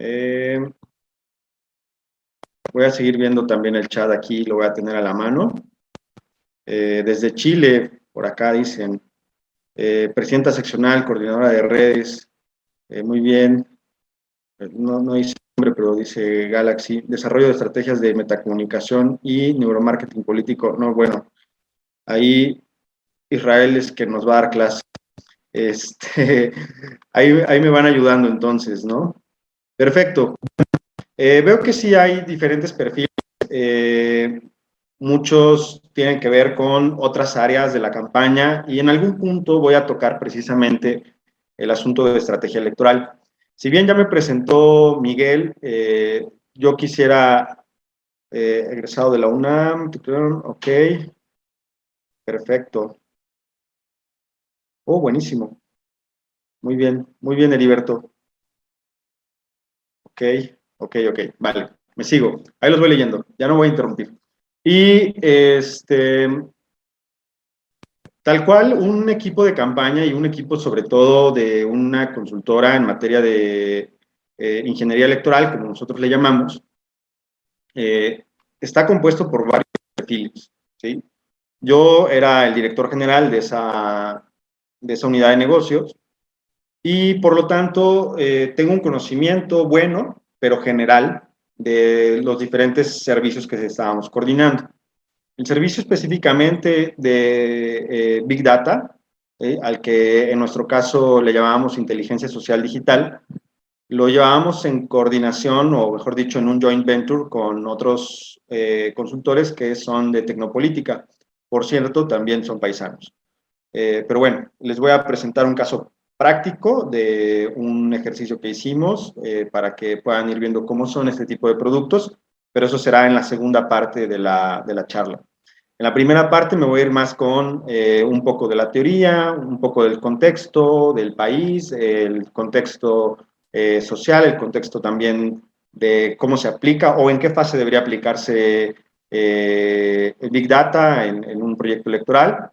Eh, Voy a seguir viendo también el chat aquí, lo voy a tener a la mano. Desde Chile, por acá dicen, presidenta seccional, coordinadora de redes, muy bien. No dice nombre, pero dice Galaxy, desarrollo de estrategias de metacomunicación y neuromarketing político. No, bueno, ahí Israel es que nos va a dar clase. Este, ahí me van ayudando entonces, ¿no? Perfecto. Veo que sí hay diferentes perfiles. Eh, Muchos tienen que ver con otras áreas de la campaña y en algún punto voy a tocar precisamente el asunto de estrategia electoral. Si bien ya me presentó Miguel, yo quisiera, egresado de la UNAM, ok, perfecto. Oh, buenísimo. Muy bien, Heriberto. Ok, ok, vale, me sigo. Ahí los voy leyendo, ya no voy a interrumpir. Y tal cual, un equipo de campaña y un equipo sobre todo de una consultora en materia de ingeniería electoral, como nosotros le llamamos, eh, está compuesto por varios perfiles, ¿sí? Yo era el director general de esa unidad de negocios y por lo tanto tengo un conocimiento bueno, pero general, de los diferentes servicios que estábamos coordinando. El servicio específicamente de Big Data, al que en nuestro caso le llamábamos inteligencia social digital, lo llevábamos en coordinación, o mejor dicho, en un joint venture con otros consultores que son de Tecnopolítica. Por cierto, también son paisanos. Pero bueno, les voy a presentar un caso práctico de un ejercicio que hicimos para que puedan ir viendo cómo son este tipo de productos, pero eso será en la segunda parte de la charla. En la primera parte me voy a ir más con un poco de la teoría, un poco del contexto del país, el contexto social, el contexto también de cómo se aplica o en qué fase debería aplicarse el Big Data en un proyecto electoral.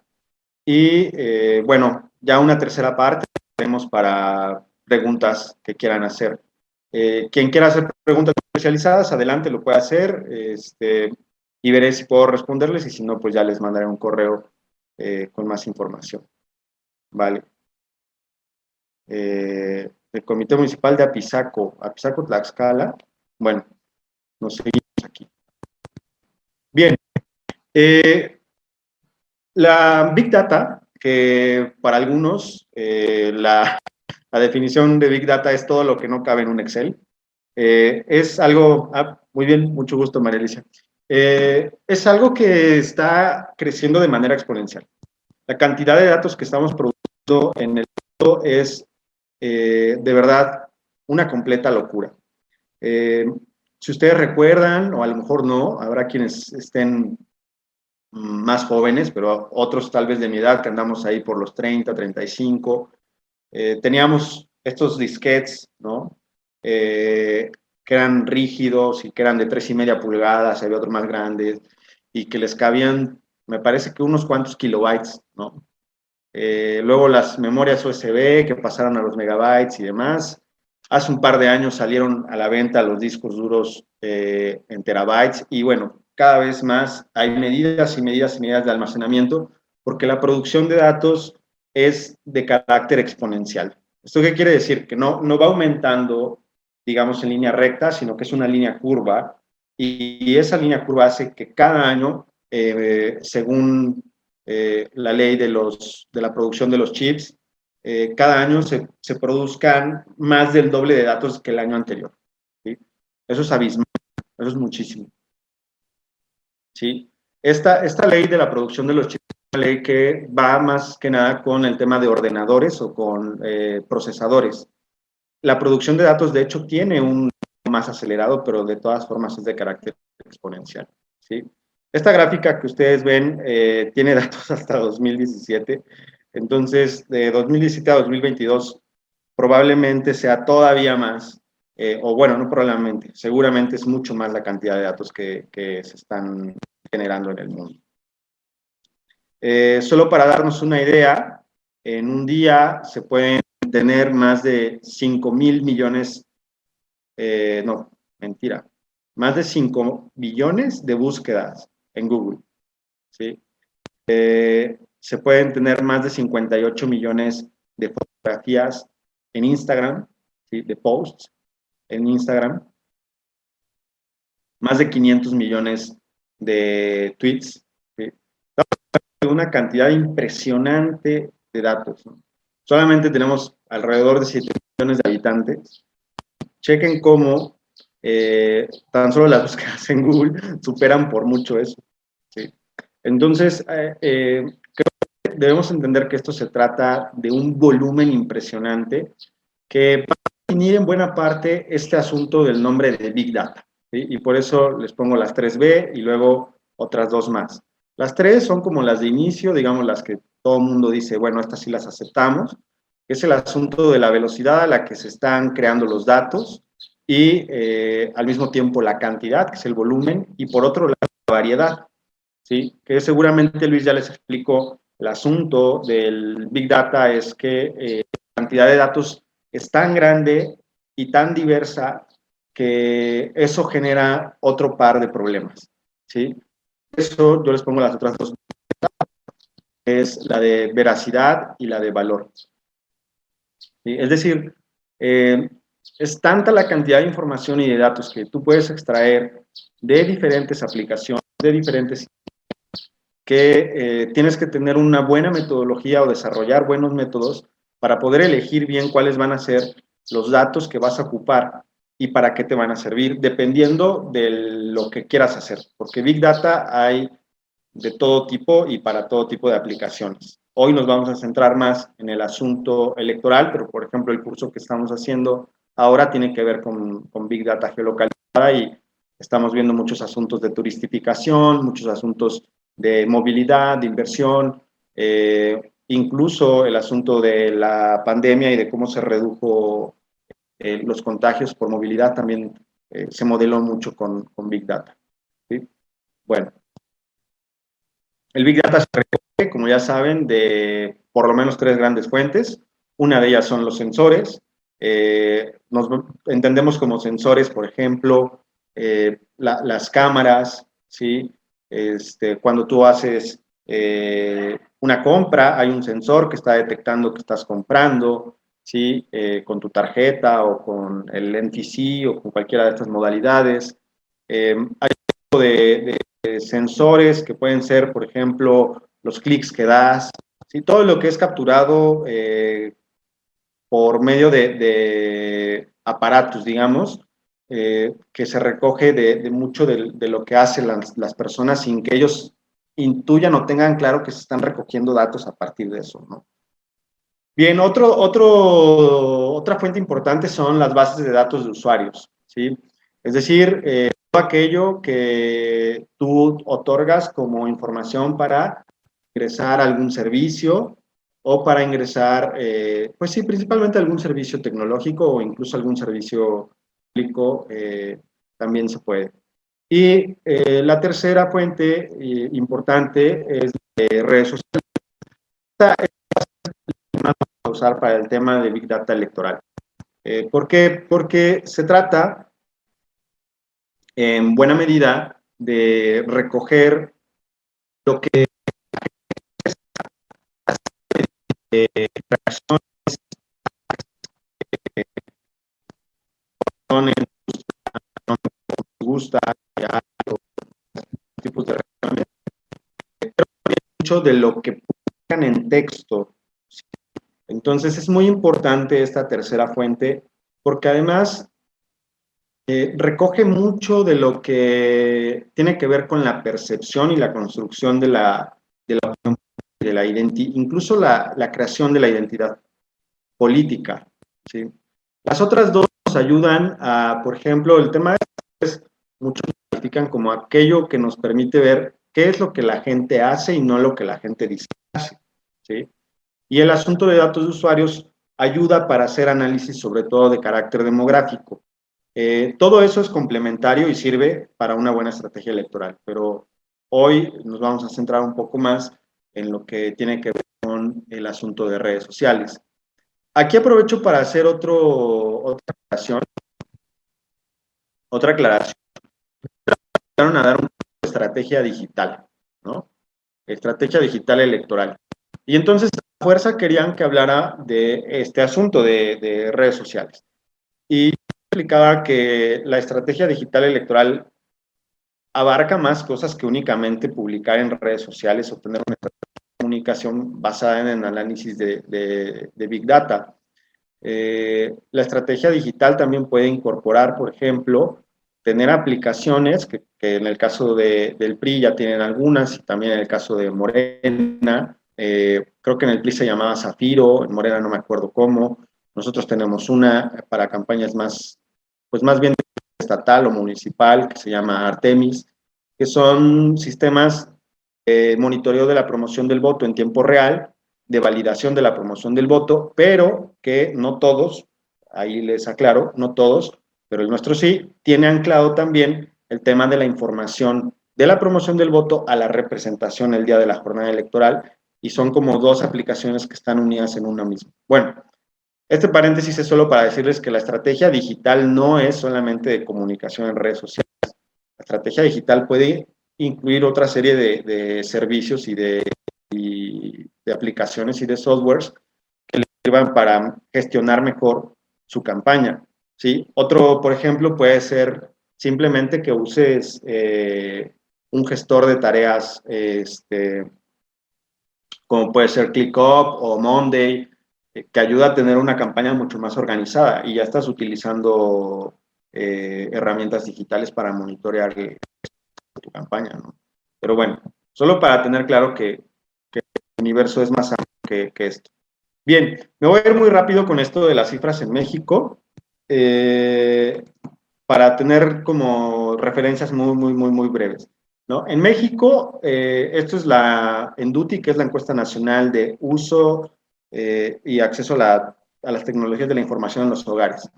Y bueno, ya una tercera parte tenemos para preguntas que quieran hacer. Quien quiera hacer preguntas especializadas, adelante, lo puede hacer. Y veré si puedo responderles y si no, pues ya les mandaré un correo con más información. Vale. El Comité Municipal de Apizaco, Tlaxcala. Bueno, nos seguimos aquí. Bien. La Big Data, que para algunos la definición de Big Data es todo lo que no cabe en un Excel. Es algo, muy bien, mucho gusto, María Alicia. Es algo que está creciendo de manera exponencial. La cantidad de datos que estamos produciendo en el mundo es de verdad una completa locura. Eh, si ustedes recuerdan, o a lo mejor no, habrá quienes estén más jóvenes, pero otros tal vez de mi edad, que andamos ahí por los 30, 35, teníamos estos disquetes, ¿no? Que eran rígidos y que eran de 3,5 pulgadas, había otros más grandes, y que les cabían, me parece que unos cuantos kilobytes, ¿no? Luego las memorias USB que pasaron a los megabytes y demás. Hace un par de años salieron a la venta los discos duros en terabytes y bueno, cada vez más hay medidas y medidas y medidas de almacenamiento porque la producción de datos es de carácter exponencial. ¿Esto qué quiere decir? Que no va aumentando, digamos, en línea recta, sino que es una línea curva y esa línea curva hace que cada año, según la ley de la producción de los chips, cada año se produzcan más del doble de datos que el año anterior. ¿Sí? Eso es abismal, eso es muchísimo. ¿Sí? Esta ley de la producción de los chips es una ley que va más que nada con el tema de ordenadores o con procesadores. La producción de datos, de hecho, tiene un más acelerado, pero de todas formas es de carácter exponencial. ¿Sí? Esta gráfica que ustedes ven tiene datos hasta 2017, entonces de 2017 a 2022 probablemente sea todavía más, o bueno, no probablemente, seguramente es mucho más la cantidad de datos que se están generando en el mundo. Solo para darnos una idea, en un día se pueden tener más de 5,000 millones no, mentira, más de 5 billones de búsquedas en Google, ¿sí? Se pueden tener más de 58 millones de fotografías en Instagram, ¿sí? De posts en Instagram, más de 500 millones de tweets, ¿sí? Una cantidad impresionante de datos, ¿no? Solamente tenemos alrededor de 7 millones de habitantes. Chequen cómo tan solo las búsquedas en Google superan por mucho eso, ¿sí? Entonces, debemos entender que esto se trata de un volumen impresionante que va a definir en buena parte este asunto del nombre de Big Data, ¿sí? Y por eso les pongo las 3B y luego otras dos más. Las tres son como las de inicio, digamos las que todo el mundo dice, bueno, estas sí las aceptamos. Es el asunto de la velocidad a la que se están creando los datos y al mismo tiempo la cantidad, que es el volumen, y por otro lado la variedad, ¿sí? Que seguramente Luis ya les explicó. El asunto del Big Data es que la cantidad de datos es tan grande y tan diversa que eso genera otro par de problemas, ¿sí? Eso yo les pongo las otras dos, es la de veracidad y la de valor, ¿sí? Es decir, eh, es tanta la cantidad de información y de datos que tú puedes extraer de diferentes aplicaciones, de diferentes que tienes que tener una buena metodología o desarrollar buenos métodos para poder elegir bien cuáles van a ser los datos que vas a ocupar y para qué te van a servir, dependiendo de lo que quieras hacer, porque Big Data hay de todo tipo y para todo tipo de aplicaciones. Hoy nos vamos a centrar más en el asunto electoral, pero por ejemplo el curso que estamos haciendo ahora tiene que ver con Big Data geolocalizada y estamos viendo muchos asuntos de turistificación, muchos asuntos de movilidad, de inversión, incluso el asunto de la pandemia y de cómo se redujo los contagios por movilidad también se modeló mucho con Big Data, ¿sí? Bueno, el Big Data se recoge, como ya saben, de por lo menos tres grandes fuentes. Una de ellas son los sensores. Nos entendemos como sensores, por ejemplo, las cámaras, ¿sí? Cuando tú haces una compra, hay un sensor que está detectando que estás comprando, ¿sí? Con tu tarjeta o con el NFC o con cualquiera de estas modalidades. Hay un tipo de sensores que pueden ser, por ejemplo, los clics que das, ¿sí? Todo lo que es capturado por medio de aparatos, digamos, que se recoge de mucho de lo que hacen las personas sin que ellos intuyan o tengan claro que se están recogiendo datos a partir de eso, ¿no? Bien, otra fuente importante son las bases de datos de usuarios, ¿sí? Es decir, todo aquello que tú otorgas como información para ingresar a algún servicio o para ingresar, pues sí, principalmente algún servicio tecnológico o incluso algún servicio público, también se puede. Y la tercera fuente importante es de redes sociales. Esta es una a usar para el tema de Big Data electoral. ¿Por qué? Porque se trata, en buena medida, de recoger lo que son en gusta, tipos de reacciones, mucho de lo que publican en texto. Entonces es muy importante esta tercera fuente porque además recoge mucho de lo que tiene que ver con la percepción y la construcción de la identidad, incluso la creación de la identidad política, ¿sí? Las otras dos nos ayudan a, por ejemplo, el tema es, muchos califican como aquello que nos permite ver qué es lo que la gente hace y no lo que la gente dice, ¿sí? Y el asunto de datos de usuarios ayuda para hacer análisis sobre todo de carácter demográfico. Todo eso es complementario y sirve para una buena estrategia electoral, pero hoy nos vamos a centrar un poco más en lo que tiene que ver con el asunto de redes sociales. Aquí aprovecho para hacer otra aclaración. otra aclaración, empezaron a dar una estrategia digital, ¿no? Estrategia digital electoral. Y entonces, a fuerza querían que hablara de este asunto de redes sociales. Y explicaba que la estrategia digital electoral abarca más cosas que únicamente publicar en redes sociales o tener una comunicación basada en el análisis de Big Data. La estrategia digital también puede incorporar, por ejemplo, tener aplicaciones que en el caso del PRI ya tienen algunas, y también en el caso de Morena, creo que en el PRI se llamaba Zafiro, en Morena no me acuerdo cómo. Nosotros tenemos una para campañas más, pues más bien estatal o municipal, que se llama Artemis, que son sistemas de monitoreo de la promoción del voto en tiempo real, de validación de la promoción del voto, pero que no todos, ahí les aclaro, no todos, pero el nuestro sí, tiene anclado también el tema de la información de la promoción del voto a la representación el día de la jornada electoral, y son como dos aplicaciones que están unidas en una misma. Bueno, este paréntesis es solo para decirles que la estrategia digital no es solamente de comunicación en redes sociales. La estrategia digital puede incluir otra serie de servicios y de aplicaciones y de softwares que le sirvan para gestionar mejor su campaña, ¿sí? Otro, por ejemplo, puede ser simplemente que uses un gestor de tareas, como puede ser ClickUp o Monday, que ayuda a tener una campaña mucho más organizada, y ya estás utilizando herramientas digitales para monitorear tu campaña, ¿no? Pero bueno, solo para tener claro que el universo es más amplio que esto. Bien, me voy a ir muy rápido con esto de las cifras en México, eh, para tener como referencias muy breves, ¿no? En México, esto es la ENDUTI, que es la encuesta nacional de uso y acceso a las tecnologías de la información en los hogares.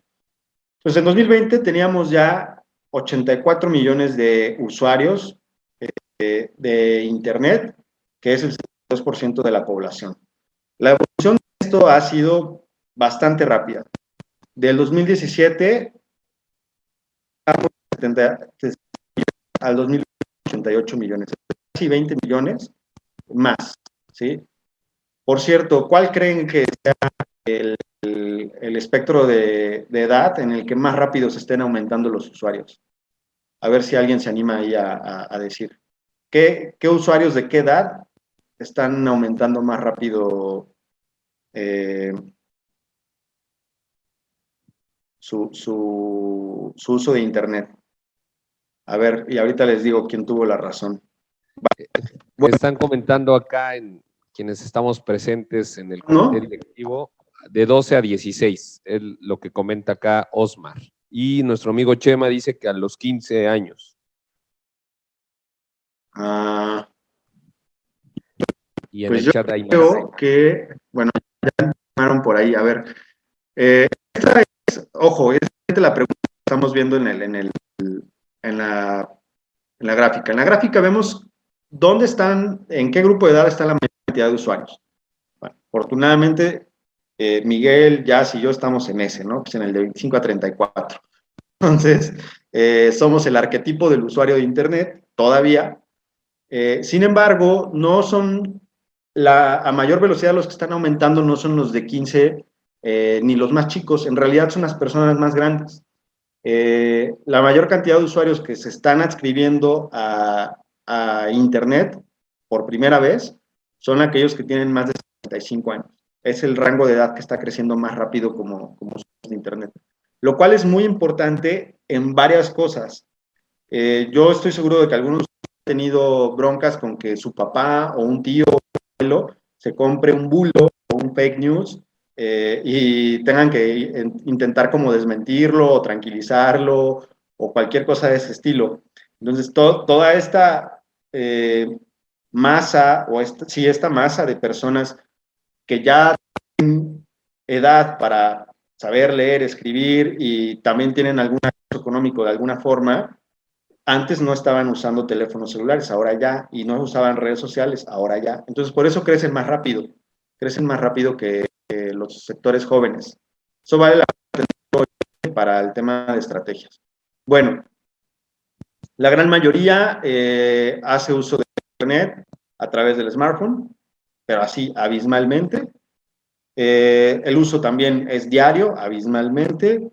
Pues en 2020 teníamos ya 84 millones de usuarios de Internet, que es el 62% de la población. La evolución de esto ha sido bastante rápida. Del 2017 al 2088 millones, casi 20 millones más, ¿sí? Por cierto, ¿cuál creen que sea el espectro de edad en el que más rápido se estén aumentando los usuarios? A ver si alguien se anima ahí a decir. ¿Qué usuarios de qué edad están aumentando más rápido eh, su uso de Internet? A ver, y ahorita les digo quién tuvo la razón. Bueno, Están comentando acá en quienes estamos presentes en el comité ¿no? directivo de 12 a 16, es lo que comenta acá Osmar. Y nuestro amigo Chema dice que a los 15 años. Ah, Y en pues el yo chat hay más. creo que, bueno, ya llamaron por ahí. A ver, ojo, es la pregunta que estamos viendo en la, en la gráfica. En la gráfica vemos dónde están, en qué grupo de edad está la mayor cantidad de usuarios. Bueno, afortunadamente, Miguel, Jazz y yo estamos en ese, ¿no? Pues en el de 25 a 34. Entonces, somos el arquetipo del usuario de Internet, todavía. Sin embargo, no son a mayor velocidad los que están aumentando, no son los de 15 ni los más chicos, en realidad son las personas más grandes. La mayor cantidad de usuarios que se están adscribiendo a Internet por primera vez son aquellos que tienen más de 65 años. Es el rango de edad que está creciendo más rápido como de Internet. Lo cual es muy importante en varias cosas. Yo estoy seguro de que algunos han tenido broncas con que su papá o un tío o un abuelo se compre un bulo o un fake news, y tengan que intentar como desmentirlo o tranquilizarlo o cualquier cosa de ese estilo. Entonces, toda esta masa, o esta masa de personas que ya tienen edad para saber leer, escribir, y también tienen algún acceso económico de alguna forma, antes no estaban usando teléfonos celulares, ahora ya, y no usaban redes sociales, ahora ya. Entonces, por eso crecen más rápido que los sectores jóvenes. Eso vale la pena para el tema de estrategias. Bueno, la gran mayoría hace uso de Internet a través del smartphone, pero así abismalmente. El uso también es diario, abismalmente.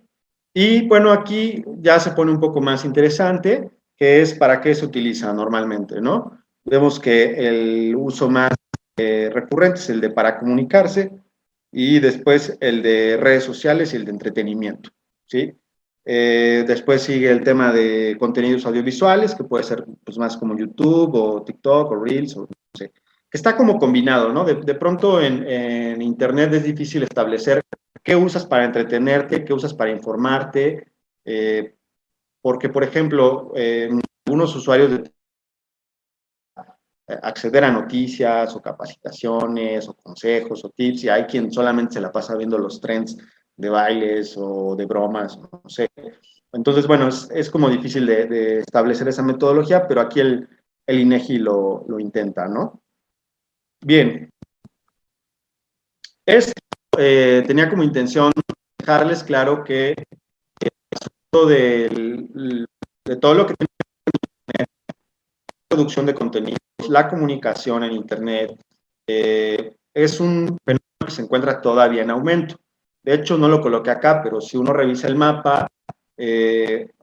Y bueno, aquí ya se pone un poco más interesante, que es para qué se utiliza normalmente, ¿no? Vemos que el uso más recurrente es el de para comunicarse y después el de redes sociales y el de entretenimiento, ¿sí? Después sigue el tema de contenidos audiovisuales, que puede ser pues, más como YouTube o TikTok o Reels, o no sé, que está como combinado, ¿no? De pronto en Internet es difícil establecer qué usas para entretenerte, qué usas para informarte, porque, por ejemplo, algunos usuarios de acceder a noticias o capacitaciones o consejos o tips y hay quien solamente se la pasa viendo los trends de bailes o de bromas, no sé. Entonces, bueno, es como difícil de establecer esa metodología, pero aquí el INEGI lo intenta, ¿no? Bien, esto tenía como intención dejarles claro que de todo lo que tiene producción de contenidos, la comunicación en Internet, es un fenómeno que se encuentra todavía en aumento. De hecho, no lo coloqué acá, pero si uno revisa el mapa,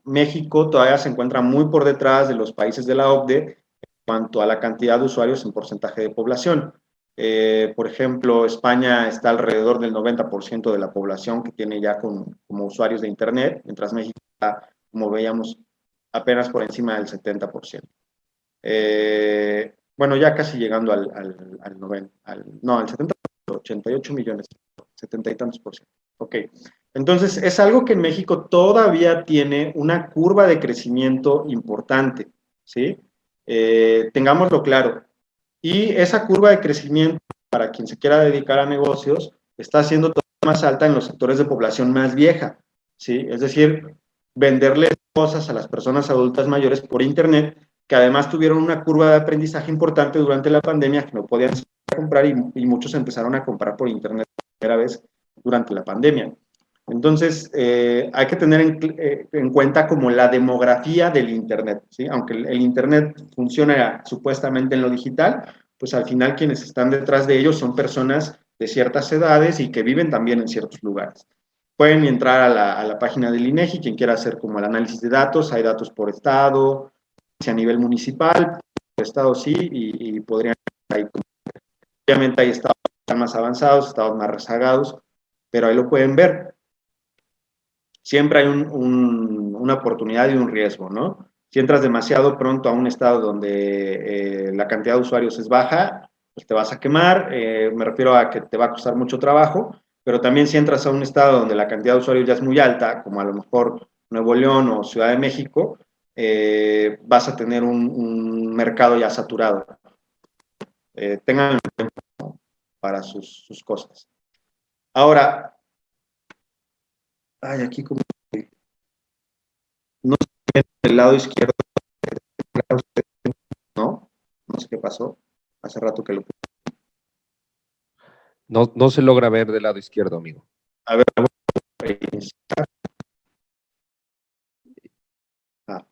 México todavía se encuentra muy por detrás de los países de la OCDE en cuanto a la cantidad de usuarios en porcentaje de población. Por ejemplo, España está alrededor del 90% de la población que tiene ya como usuarios de Internet, mientras México está, como veíamos, apenas por encima del 70%. Bueno, ya casi llegando al 90, no, al 70, 88 millones, 70 y tantos por ciento. Ok, entonces es algo que en México todavía tiene una curva de crecimiento importante, ¿sí? Tengámoslo claro. Y esa curva de crecimiento, para quien se quiera dedicar a negocios, está siendo todavía más alta en los sectores de población más vieja, ¿sí? Es decir, venderle cosas a las personas adultas mayores por Internet, que además tuvieron una curva de aprendizaje importante durante la pandemia, que no podían comprar y muchos empezaron a comprar por Internet por primera vez durante la pandemia. Entonces, hay que tener en cuenta como la demografía del Internet, ¿sí? Aunque el Internet funciona supuestamente en lo digital, pues al final quienes están detrás de ellos son personas de ciertas edades y que viven también en ciertos lugares. Pueden entrar a la página del INEGI, quien quiera hacer como el análisis de datos, hay datos por estado, a nivel municipal, por estado sí, y podrían, ahí, obviamente hay estados que están más avanzados, estados más rezagados, pero ahí lo pueden ver. Siempre hay una oportunidad y un riesgo, ¿no? Si entras demasiado pronto a un estado donde la cantidad de usuarios es baja, pues te vas a quemar, me refiero a que te va a costar mucho trabajo, pero también si entras a un estado donde la cantidad de usuarios ya es muy alta, como a lo mejor Nuevo León o Ciudad de México, vas a tener un mercado ya saturado. Tengan tiempo para sus cosas. Ahora, ay, aquí como no sé, del lado izquierdo, ¿no? No sé qué pasó. Hace rato que lo... No, no se logra ver del lado izquierdo, amigo. A ver, ah,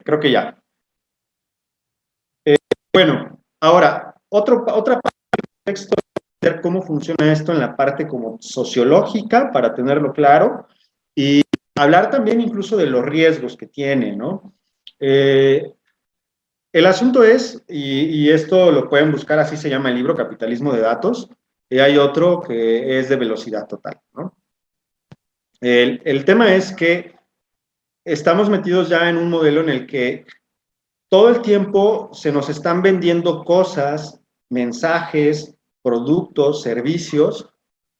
creo que ya. Bueno, ahora, otra parte del texto es ver cómo funciona esto en la parte como sociológica, para tenerlo claro, y hablar también incluso de los riesgos que tiene, ¿no? El asunto es, y esto lo pueden buscar, así se llama el libro, Capitalismo de Datos, y hay otro que es de velocidad total, ¿no? El tema es que estamos metidos ya en un modelo en el que todo el tiempo se nos están vendiendo cosas, mensajes, productos, servicios,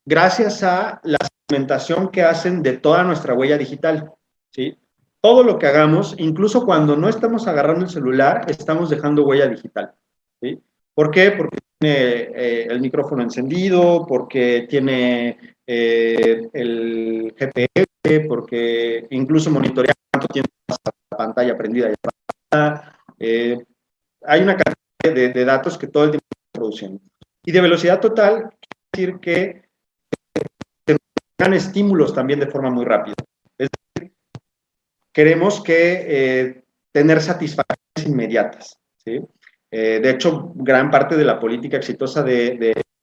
gracias a la segmentación que hacen de toda nuestra huella digital, ¿sí? Todo lo que hagamos, incluso cuando no estamos agarrando el celular, estamos dejando huella digital, ¿sí? ¿Por qué? Porque tiene el micrófono encendido, porque tiene el GPS, porque incluso monitorea cuánto tiempo pasa la pantalla prendida. Eh, hay una cantidad de datos que todo el tiempo estamos produciendo. Y de velocidad total, quiere decir que se dan estímulos también de forma muy rápida. Es decir, queremos que tener satisfacciones inmediatas, ¿sí? De hecho, gran parte de la política exitosa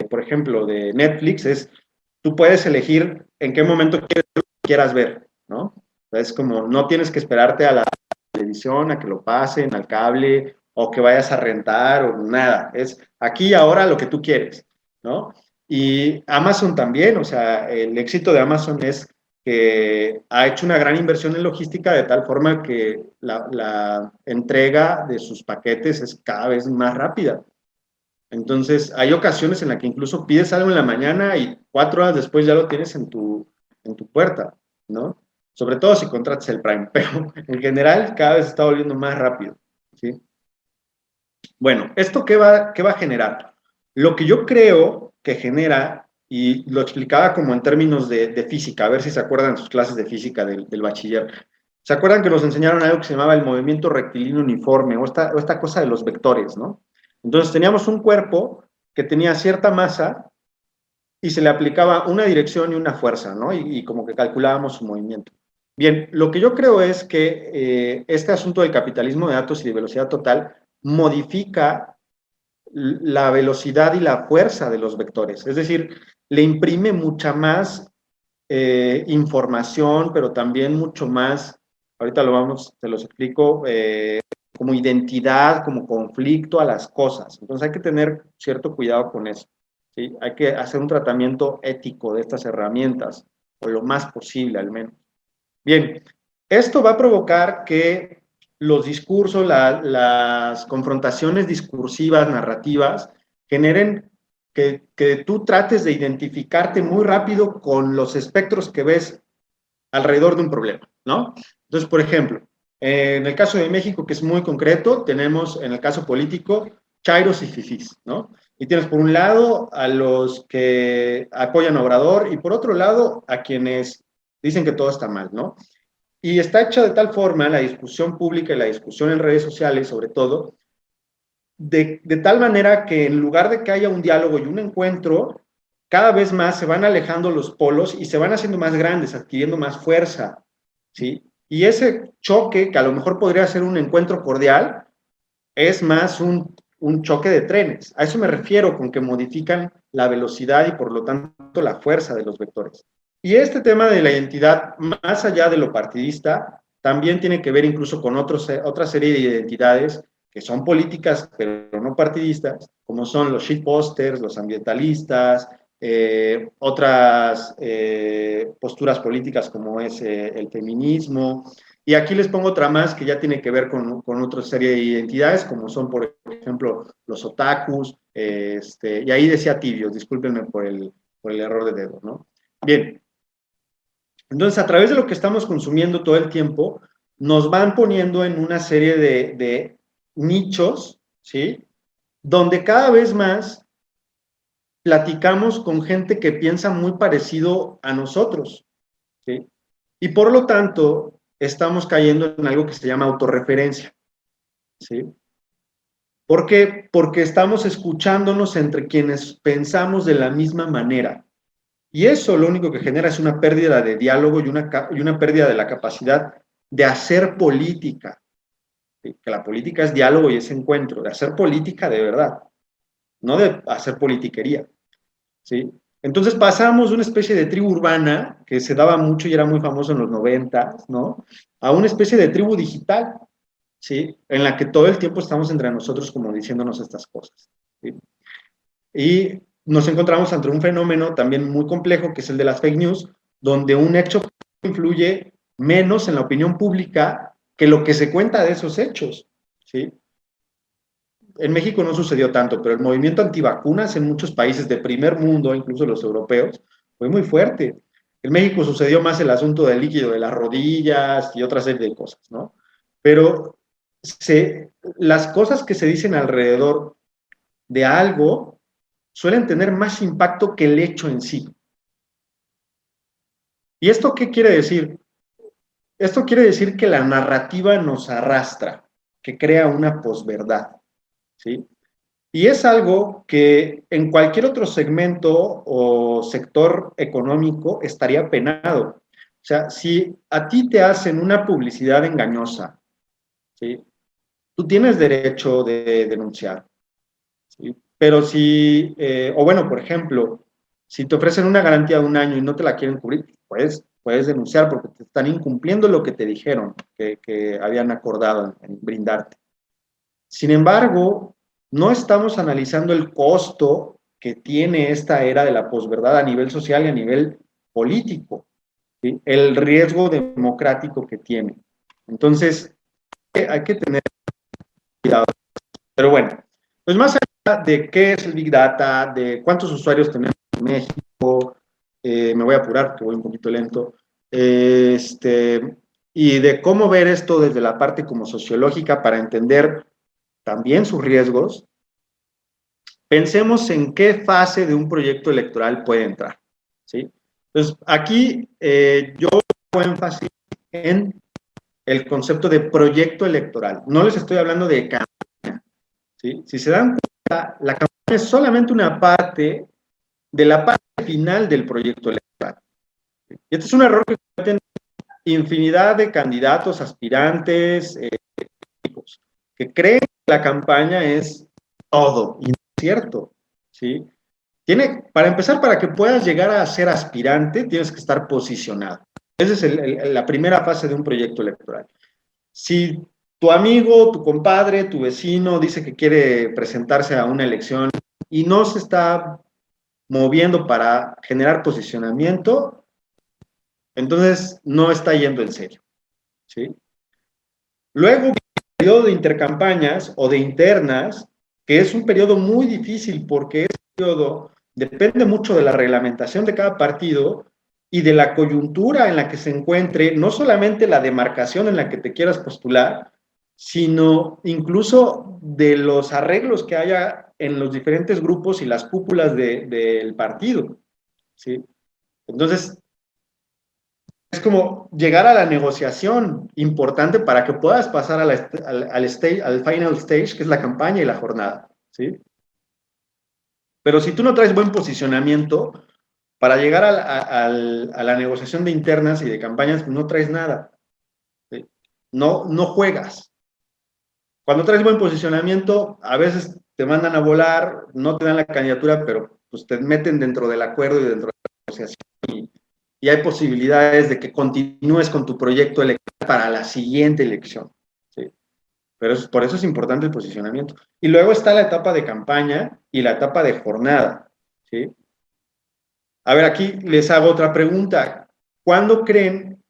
por ejemplo, de Netflix es, tú puedes elegir en qué momento quieras ver, ¿no? Es como, no tienes que esperarte a la televisión, a que lo pasen, al cable, o que vayas a rentar, o nada. Es aquí y ahora lo que tú quieres, ¿no? Y Amazon también, o sea, el éxito de Amazon es que ha hecho una gran inversión en logística de tal forma que la entrega de sus paquetes es cada vez más rápida. Entonces, hay ocasiones en las que incluso pides algo en la mañana y 4 horas después ya lo tienes en tu puerta, ¿no? Sobre todo si contratas el Prime, pero en general cada vez está volviendo más rápido, ¿sí? Bueno, ¿esto qué va a generar? Lo que yo creo que genera, y lo explicaba como en términos de física, a ver si se acuerdan de sus clases de física del bachiller. ¿Se acuerdan que nos enseñaron algo que se llamaba el movimiento rectilíneo uniforme, o esta cosa de los vectores, ¿no? Entonces teníamos un cuerpo que tenía cierta masa y se le aplicaba una dirección y una fuerza, ¿no? Y como que calculábamos su movimiento. Bien, lo que yo creo es que este asunto del capitalismo de datos y de velocidad total modifica la velocidad y la fuerza de los vectores. Es decir, le imprime mucha más información, pero también mucho más, ahorita te los explico, como identidad, como conflicto a las cosas. Entonces hay que tener cierto cuidado con eso, ¿sí? Hay que hacer un tratamiento ético de estas herramientas, o lo más posible al menos. Bien, esto va a provocar que los discursos, las confrontaciones discursivas, narrativas, generen que tú trates de identificarte muy rápido con los espectros que ves alrededor de un problema, ¿no? Entonces, por ejemplo, en el caso de México, que es muy concreto, tenemos en el caso político chairos y fifís, ¿no? Y tienes por un lado a los que apoyan a Obrador y por otro lado a quienes dicen que todo está mal, ¿no? Y está hecha de tal forma la discusión pública y la discusión en redes sociales, sobre todo, de tal manera que en lugar de que haya un diálogo y un encuentro, cada vez más se van alejando los polos y se van haciendo más grandes, adquiriendo más fuerza, ¿sí? Y ese choque, que a lo mejor podría ser un encuentro cordial, es más un choque de trenes. A eso me refiero con que modifican la velocidad y por lo tanto la fuerza de los vectores. Y este tema de la identidad, más allá de lo partidista, también tiene que ver incluso con otra serie de identidades que son políticas, pero no partidistas, como son los shitposters, los ambientalistas, otras posturas políticas como es el feminismo. Y aquí les pongo otra más que ya tiene que ver con otra serie de identidades, como son, por ejemplo, los otakus, y ahí decía tibios, discúlpenme por el error de dedo, ¿no? Bien, entonces a través de lo que estamos consumiendo todo el tiempo, nos van poniendo en una serie de nichos, ¿sí? Donde cada vez más platicamos con gente que piensa muy parecido a nosotros, ¿sí? Y por lo tanto, estamos cayendo en algo que se llama autorreferencia, ¿sí? ¿Por qué? Porque estamos escuchándonos entre quienes pensamos de la misma manera. Y eso lo único que genera es una pérdida de diálogo y una pérdida de la capacidad de hacer política. ¿Sí? Que la política es diálogo y es encuentro, de hacer política de verdad, no de hacer politiquería, ¿sí? Entonces pasamos de una especie de tribu urbana, que se daba mucho y era muy famoso en los 90, ¿no? A una especie de tribu digital, ¿sí? En la que todo el tiempo estamos entre nosotros como diciéndonos estas cosas, ¿sí? Y nos encontramos ante un fenómeno también muy complejo, que es el de las fake news, donde un hecho influye menos en la opinión pública que lo que se cuenta de esos hechos, ¿sí? En México no sucedió tanto, pero el movimiento antivacunas en muchos países de primer mundo, incluso los europeos, fue muy fuerte. En México sucedió más el asunto del líquido de las rodillas y otra serie de cosas, ¿no? Pero las cosas que se dicen alrededor de algo suelen tener más impacto que el hecho en sí. ¿Y esto qué quiere decir? Esto quiere decir que la narrativa nos arrastra, que crea una posverdad, ¿sí? Y es algo que en cualquier otro segmento o sector económico estaría penado. O sea, si a ti te hacen una publicidad engañosa, ¿sí? Tú tienes derecho de denunciar, ¿sí? Pero si, o bueno, por ejemplo, si te ofrecen una garantía de un año y no te la quieren cubrir, puedes denunciar porque te están incumpliendo lo que te dijeron que habían acordado en brindarte. Sin embargo, no estamos analizando el costo que tiene esta era de la posverdad a nivel social y a nivel político, ¿sí? El riesgo democrático que tiene. Entonces, hay que tener cuidado. Pero bueno, pues más allá de qué es el Big Data, de cuántos usuarios tenemos en México, me voy a apurar porque voy un poquito lento, y de cómo ver esto desde la parte como sociológica para entender también sus riesgos, pensemos en qué fase de un proyecto electoral puede entrar, ¿sí? Entonces, aquí yo hago énfasis en el concepto de proyecto electoral. No les estoy hablando de campaña, ¿sí? Si se dan cuenta, la campaña es solamente una parte de la parte final del proyecto electoral. Y este es un error que cometen infinidad de candidatos, aspirantes, que creen que la campaña es todo, y no es cierto, ¿sí? Para empezar, para que puedas llegar a ser aspirante, tienes que estar posicionado. Esa es la primera fase de un proyecto electoral. Si tu amigo, tu compadre, tu vecino dice que quiere presentarse a una elección y no se está moviendo para generar posicionamiento, entonces no está yendo en serio, ¿sí? Luego, el periodo de intercampañas o de internas, que es un periodo muy difícil porque ese periodo depende mucho de la reglamentación de cada partido y de la coyuntura en la que se encuentre, no solamente la demarcación en la que te quieras postular, sino incluso de los arreglos que haya en los diferentes grupos y las cúpulas del partido, ¿sí? Entonces, es como llegar a la negociación importante para que puedas pasar al final stage, que es la campaña y la jornada, ¿sí? Pero si tú no traes buen posicionamiento, para llegar a la negociación de internas y de campañas, no traes nada, ¿sí? No juegas. Cuando traes buen posicionamiento, a veces te mandan a volar, no te dan la candidatura, pero pues te meten dentro del acuerdo y dentro de la negociación y hay posibilidades de que continúes con tu proyecto electoral para la siguiente elección, ¿sí? Pero por eso es importante el posicionamiento. Y luego está la etapa de campaña y la etapa de jornada, ¿sí? A ver, aquí les hago otra pregunta. ¿Cuándo creen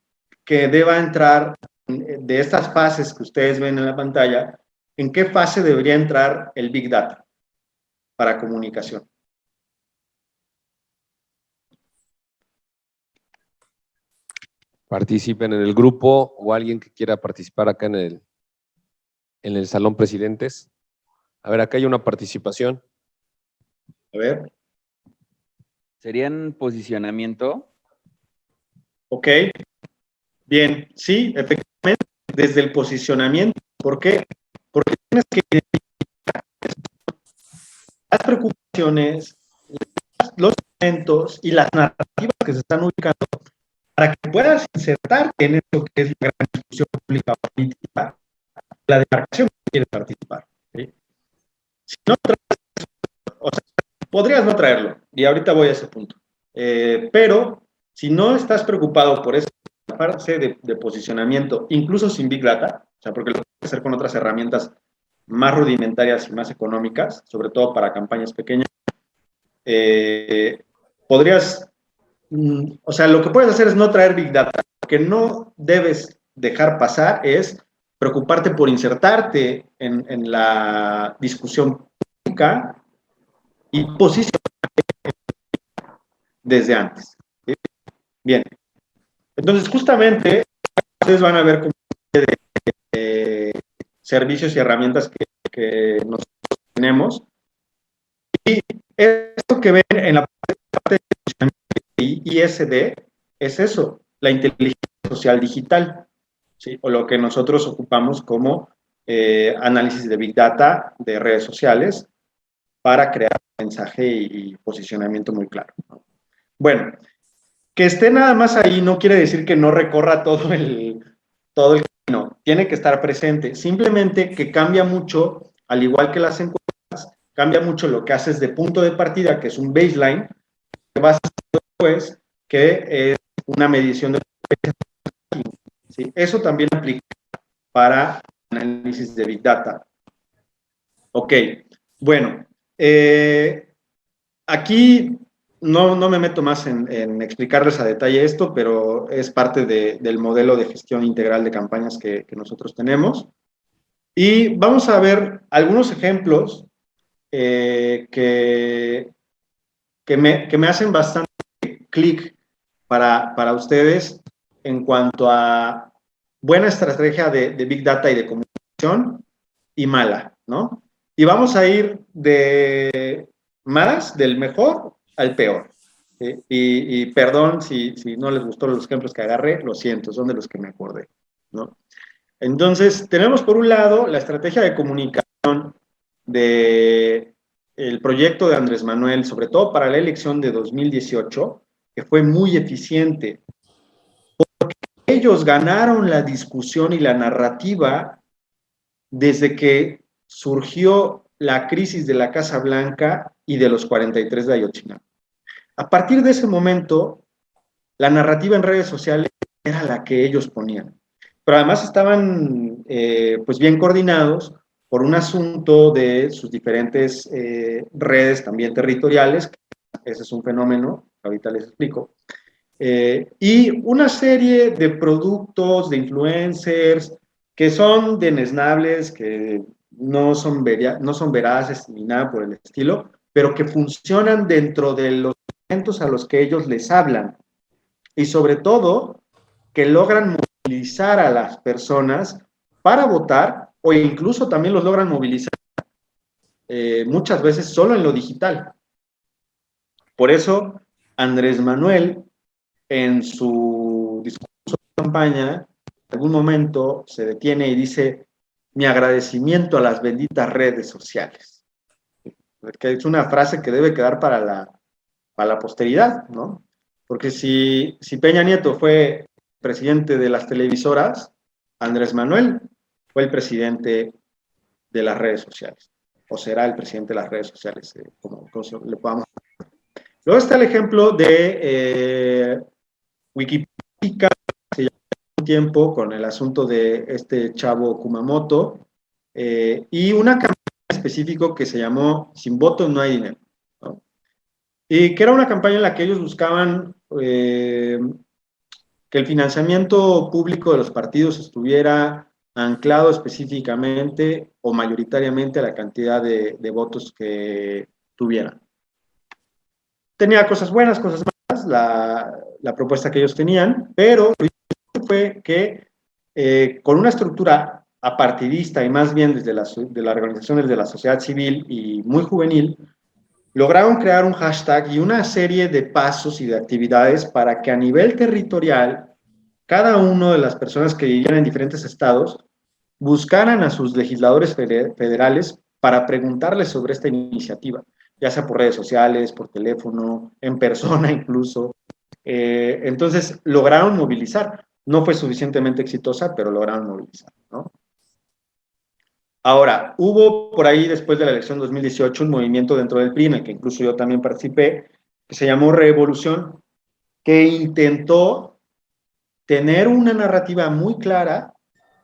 que deba entrar de estas fases que ustedes ven en la pantalla, en qué fase debería entrar el Big Data para comunicación? Participen en el grupo o alguien que quiera participar acá en el Salón Presidentes. A ver, acá hay una participación. A ver. ¿Serían posicionamiento? Ok. Bien, sí, efectivamente, desde el posicionamiento. ¿Por qué? Porque tienes que identificar las preocupaciones, los elementos y las narrativas que se están ubicando para que puedas insertarte en eso que es la gran discusión pública política, la demarcación que quieres participar, ¿sí? Si no traes, o sea, podrías no traerlo, y ahorita voy a ese punto. Pero si no estás preocupado por esa parte de posicionamiento, incluso sin Big Data, o sea, porque lo puedes hacer con otras herramientas más rudimentarias y más económicas, sobre todo para campañas pequeñas, podrías, o sea, lo que puedes hacer es no traer Big Data. Lo que no debes dejar pasar es preocuparte por insertarte en la discusión pública y posicionarte desde antes, ¿sí? Bien, entonces justamente ustedes van a ver como de servicios y herramientas que nosotros tenemos. Y esto que ven en la parte de ISD es eso, la inteligencia social digital, ¿sí? O lo que nosotros ocupamos como análisis de Big Data de redes sociales para crear un mensaje y posicionamiento muy claro, ¿no? Bueno, que esté nada más ahí no quiere decir que no recorra todo el camino, tiene que estar presente, simplemente que cambia mucho, al igual que las encuestas, cambia mucho lo que haces de punto de partida, que es un baseline, que vas a hacer después, que es una medición de... ¿sí? Eso también aplica para análisis de Big Data. Ok, bueno, aquí no me meto más en explicarles a detalle esto, pero es parte del modelo de gestión integral de campañas que nosotros tenemos. Y vamos a ver algunos ejemplos que me hacen bastante clic para ustedes en cuanto a buena estrategia de Big Data y de comunicación y mala, ¿no? Y vamos a ir del mejor al peor. ¿Sí? Y perdón si no les gustó los ejemplos que agarré, lo siento, son de los que me acordé, ¿no? Entonces, tenemos por un lado la estrategia de comunicación del proyecto de Andrés Manuel, sobre todo para la elección de 2018, que fue muy eficiente. Ellos ganaron la discusión y la narrativa desde que surgió la crisis de la Casa Blanca y de los 43 de Ayotzinapa. A partir de ese momento, la narrativa en redes sociales era la que ellos ponían. Pero además estaban pues bien coordinados por un asunto de sus diferentes redes también territoriales, ese es un fenómeno, ahorita les explico, y una serie de productos, de influencers, que son denesnables, que no son veraces ni nada por el estilo, pero que funcionan dentro de los eventos a los que ellos les hablan. Y sobre todo, que logran movilizar a las personas para votar o incluso también los logran movilizar muchas veces solo en lo digital. Por eso, Andrés Manuel, en su discurso de campaña, en algún momento se detiene y dice: mi agradecimiento a las benditas redes sociales. Que es una frase que debe quedar para la posteridad, ¿no? Porque si Peña Nieto fue presidente de las televisoras, Andrés Manuel fue el presidente de las redes sociales, o será el presidente de las redes sociales, como le podamos. Luego está el ejemplo de Wikipedia, se llevó un tiempo con el asunto de este chavo Kumamoto, y una campaña específica que se llamó Sin voto no hay dinero, ¿no? Y que era una campaña en la que ellos buscaban que el financiamiento público de los partidos estuviera anclado específicamente o mayoritariamente a la cantidad de votos que tuvieran. Tenía cosas buenas, cosas malas, la propuesta que ellos tenían, pero lo importante fue que con una estructura apartidista y más bien desde de las organizaciones de la sociedad civil y muy juvenil, lograron crear un hashtag y una serie de pasos y de actividades para que a nivel territorial, cada una de las personas que vivían en diferentes estados buscaran a sus legisladores federales para preguntarles sobre esta iniciativa, ya sea por redes sociales, por teléfono, en persona incluso. Entonces, lograron movilizar. No fue suficientemente exitosa, pero lograron movilizar, ¿no? Ahora, hubo por ahí, después de la elección 2018, un movimiento dentro del PRI, en el que incluso yo también participé, que se llamó Revolución, que intentó tener una narrativa muy clara,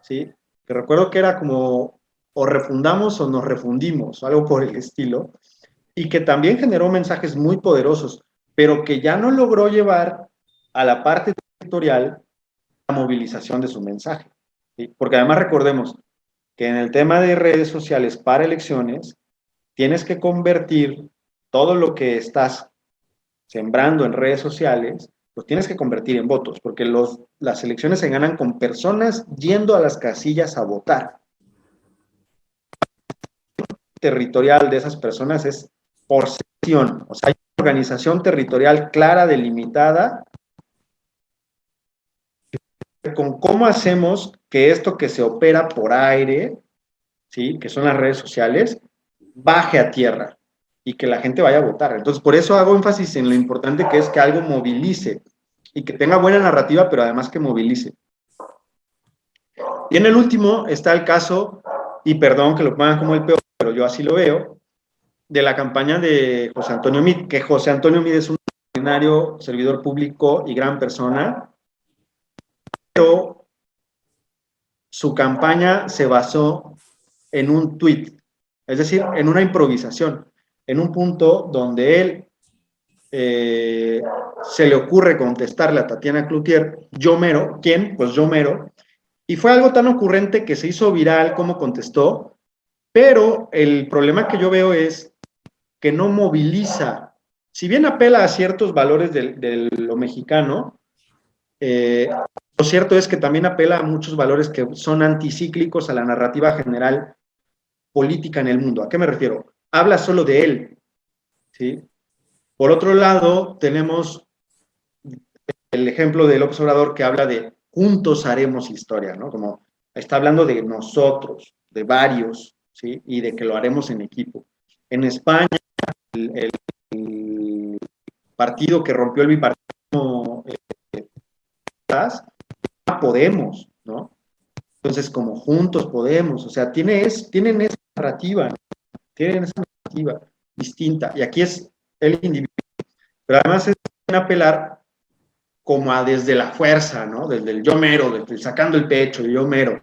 ¿sí? Que recuerdo que era como o refundamos o nos refundimos, algo por el estilo, y que también generó mensajes muy poderosos, pero que ya no logró llevar a la parte territorial la movilización de su mensaje, ¿sí? Porque además recordemos que en el tema de redes sociales para elecciones, tienes que convertir todo lo que estás sembrando en redes sociales, los tienes que convertir en votos, porque las elecciones se ganan con personas yendo a las casillas a votar. El territorial de esas personas es por sección, o sea, hay una organización territorial clara, delimitada, con cómo hacemos que esto que se opera por aire, ¿sí?, que son las redes sociales, baje a tierra. y que la gente vaya a votar. Entonces, por eso hago énfasis en lo importante que es que algo movilice y que tenga buena narrativa, pero además que movilice. Y en el último está el caso, y perdón que lo pongan como el peor, pero yo así lo veo, de la campaña de José Antonio Meade, que José Antonio Meade es un extraordinario servidor público y gran persona, pero su campaña se basó en un tuit, es decir, en una improvisación, en un punto donde él se le ocurre contestarle a Tatiana Cloutier, yo mero, ¿quién? Pues yo mero, y fue algo tan ocurrente que se hizo viral como contestó, pero el problema que yo veo es que no moviliza, si bien apela a ciertos valores de lo mexicano, lo cierto es que también apela a muchos valores que son anticíclicos a la narrativa general política en el mundo. ¿A qué me refiero? Habla solo de él, ¿sí? Por otro lado, tenemos el ejemplo del observador que habla de juntos haremos historia, ¿no? Como está hablando de nosotros, de varios, ¿sí? Y de que lo haremos en equipo. En España, el partido que rompió el bipartidismo, Podemos, ¿no? Entonces, como juntos podemos, o sea, tienen esa narrativa, distinta, y aquí es el individuo, pero además es apelar como a desde la fuerza, ¿no? Desde el yo mero, desde el sacando el pecho, el yo mero.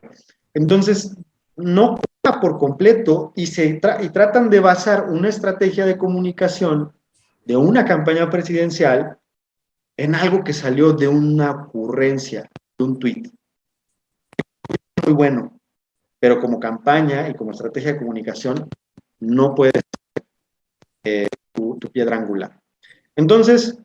Entonces, no queda por completo y tratan de basar una estrategia de comunicación de una campaña presidencial en algo que salió de una ocurrencia, de un tuit. Muy bueno, pero como campaña y como estrategia de comunicación no puede ser tu piedra angular. Entonces,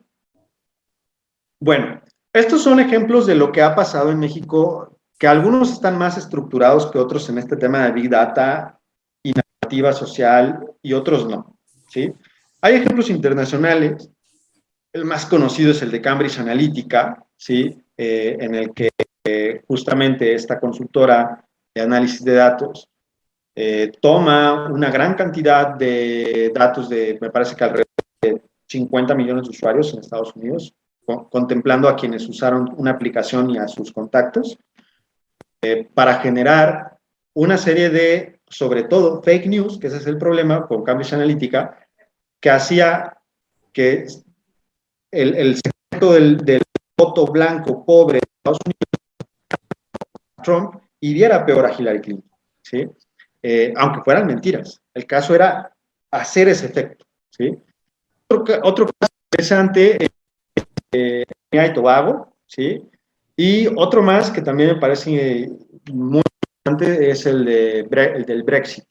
bueno, estos son ejemplos de lo que ha pasado en México, que algunos están más estructurados que otros en este tema de Big Data y narrativa social y otros no, ¿sí? Hay ejemplos internacionales, el más conocido es el de Cambridge Analytica, ¿sí? En el que justamente esta consultora de análisis de datos toma una gran cantidad de datos de, me parece que alrededor de 50 millones de usuarios en Estados Unidos, contemplando a quienes usaron una aplicación y a sus contactos, para generar una serie de, sobre todo, fake news, que ese es el problema con Cambridge Analytica, que hacía que el secreto del voto blanco pobre de Estados Unidos, Trump, hiriera peor a Hillary Clinton, ¿sí? Aunque fueran mentiras. El caso era hacer ese efecto, ¿sí? Otro caso interesante es Trinidad y Tobago, ¿sí? Y otro más que también me parece muy importante es el del Brexit,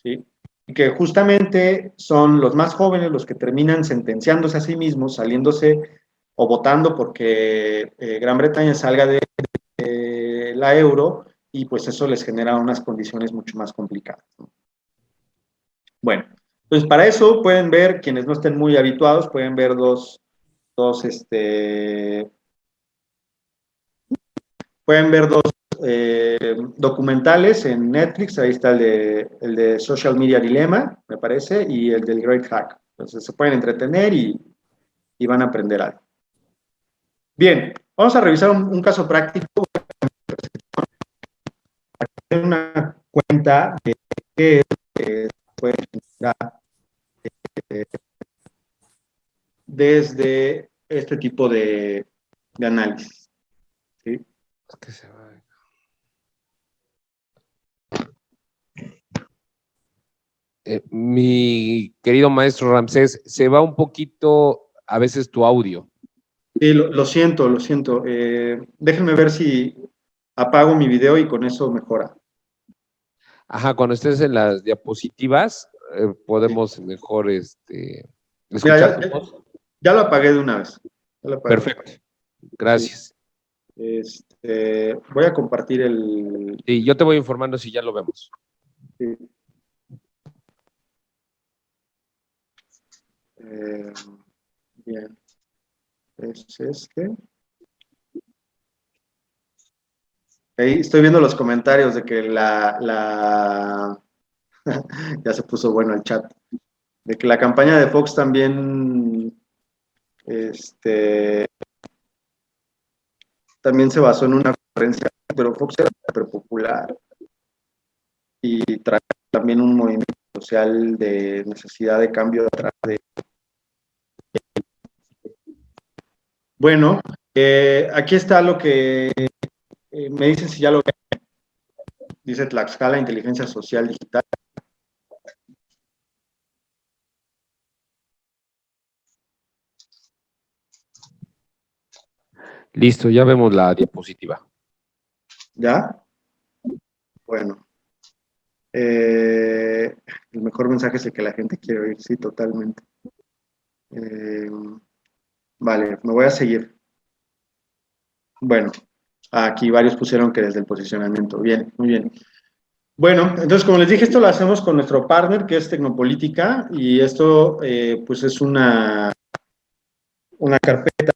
¿sí? Y que justamente son los más jóvenes los que terminan sentenciándose a sí mismos, saliéndose o votando porque Gran Bretaña salga de la euro y pues eso les genera unas condiciones mucho más complicadas, ¿no? Bueno, entonces para eso pueden ver, quienes no estén muy habituados, pueden ver dos pueden ver dos documentales en Netflix. Ahí está el de Social Media Dilemma, me parece, y el del Great Hack. Entonces se pueden entretener y van a aprender algo. Bien, vamos a revisar un caso práctico, una cuenta de qué puede generar desde este tipo de análisis, ¿sí? Es que se va. Mi querido maestro Ramsés, se va un poquito a veces tu audio. Sí, lo siento, lo siento. Déjenme ver si apago mi video y con eso mejora. Ajá, cuando estés en las diapositivas, Sí. podemos mejor Mira, escuchar tu voz. ya lo apagué de una vez. Ya lo apagué. Perfecto, gracias. Voy a compartir el... Sí, yo te voy informando si ya lo vemos. Sí. Eh, bien. Es este. Ahí estoy viendo los comentarios de que ya se puso bueno el chat. de que la campaña de Fox también, también se basó en una conferencia, pero Fox era súper popular y trae también un movimiento social de necesidad de cambio atrás de. Bueno, aquí está lo que me dicen si ya lo ven. Dice Tlaxcala, inteligencia social digital. Listo, ya vemos la diapositiva. ¿Ya? Bueno. El mejor mensaje es el que la gente quiere oír, sí, totalmente. Vale, me voy a seguir. Bueno, aquí varios pusieron que desde el posicionamiento. Bien, muy bien. Bueno, entonces, como les dije, esto lo hacemos con nuestro partner, que es Tecnopolítica, y esto, pues, es una carpeta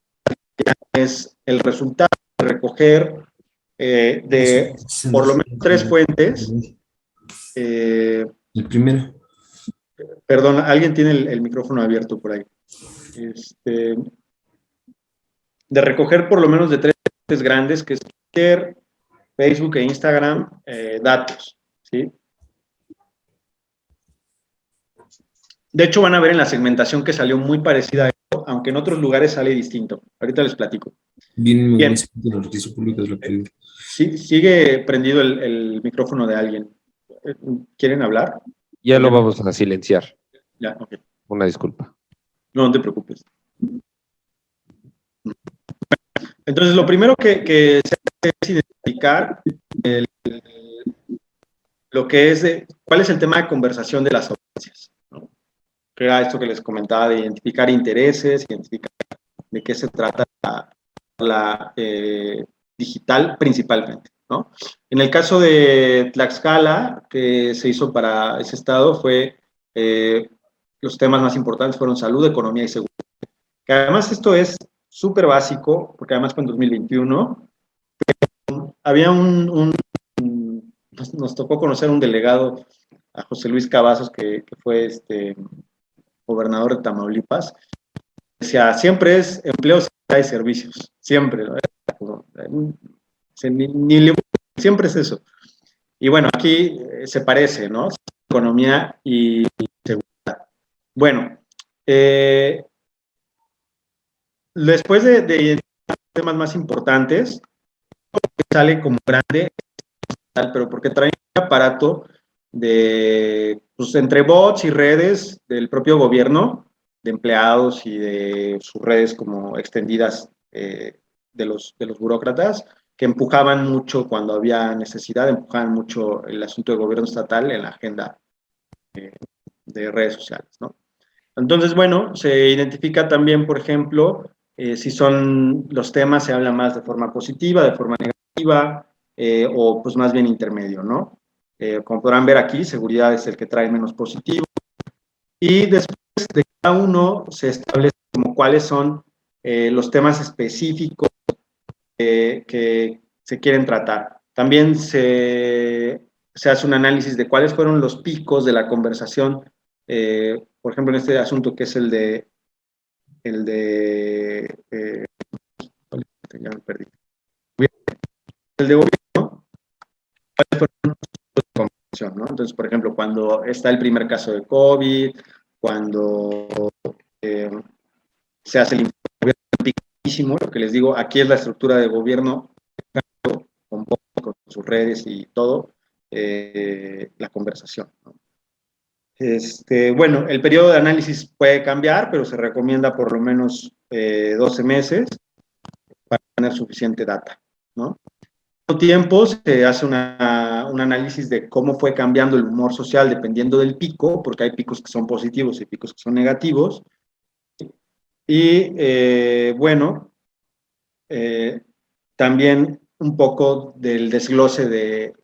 que es el resultado de recoger de por lo menos 3 fuentes. El primero. Perdón, alguien tiene el micrófono abierto por ahí. De recoger por lo menos de 3 fuentes grandes, que es Twitter, Facebook e Instagram, datos, ¿sí? De hecho, van a ver en la segmentación que salió muy parecida a esto, aunque en otros lugares sale distinto. Ahorita les platico. Bien. Bien. Los registros públicos lo piden. Sí, sigue prendido el micrófono de alguien. ¿Quieren hablar? Ya lo vamos a silenciar. Ya, ok. Una disculpa. No te preocupes. Entonces, lo primero que se hace es identificar lo que es cuál es el tema de conversación de las audiencias, ¿no? Que era esto que les comentaba de identificar intereses, identificar de qué se trata la digital principalmente, ¿no? En el caso de Tlaxcala, que se hizo para ese estado, fue los temas más importantes fueron salud, economía y seguridad. Que además esto es súper básico, porque además fue en 2021, había nos tocó conocer un delegado, a José Luis Cavazos, que fue gobernador de Tamaulipas. Decía, siempre es empleo, y servicios, siempre, ¿no? Siempre es eso. Y bueno, aquí se parece, ¿no? Economía y seguridad. Bueno, después de identificar los temas más importantes, sale como grande, pero porque trae un aparato de, pues, entre bots y redes del propio gobierno, de empleados y de sus redes como extendidas de los burócratas, que empujaban mucho cuando había necesidad, empujaban mucho el asunto de gobierno estatal en la agenda de redes sociales, ¿no? Entonces, bueno, se identifica también, por ejemplo, si son los temas, se habla más de forma positiva, de forma negativa, o pues más bien intermedio, ¿no? Como podrán ver aquí, seguridad es el que trae menos positivo. Y después de cada uno se establece como cuáles son los temas específicos que se quieren tratar. También se hace un análisis de cuáles fueron los picos de la conversación, por ejemplo, en este asunto que es el de ya me perdí. El de gobierno, cuáles fueron los picos de conversación, ¿no? Entonces, por ejemplo, cuando está el primer caso de COVID, cuando se hace el informe picísimo, lo que les digo, aquí es la estructura de gobierno con sus redes y todo, la conversación, ¿no? Bueno, el periodo de análisis puede cambiar, pero se recomienda por lo menos 12 meses para tener suficiente data, ¿no? Al mismo tiempo se hace un análisis de cómo fue cambiando el humor social dependiendo del pico, porque hay picos que son positivos y picos que son negativos. Y bueno, también un poco del desglose de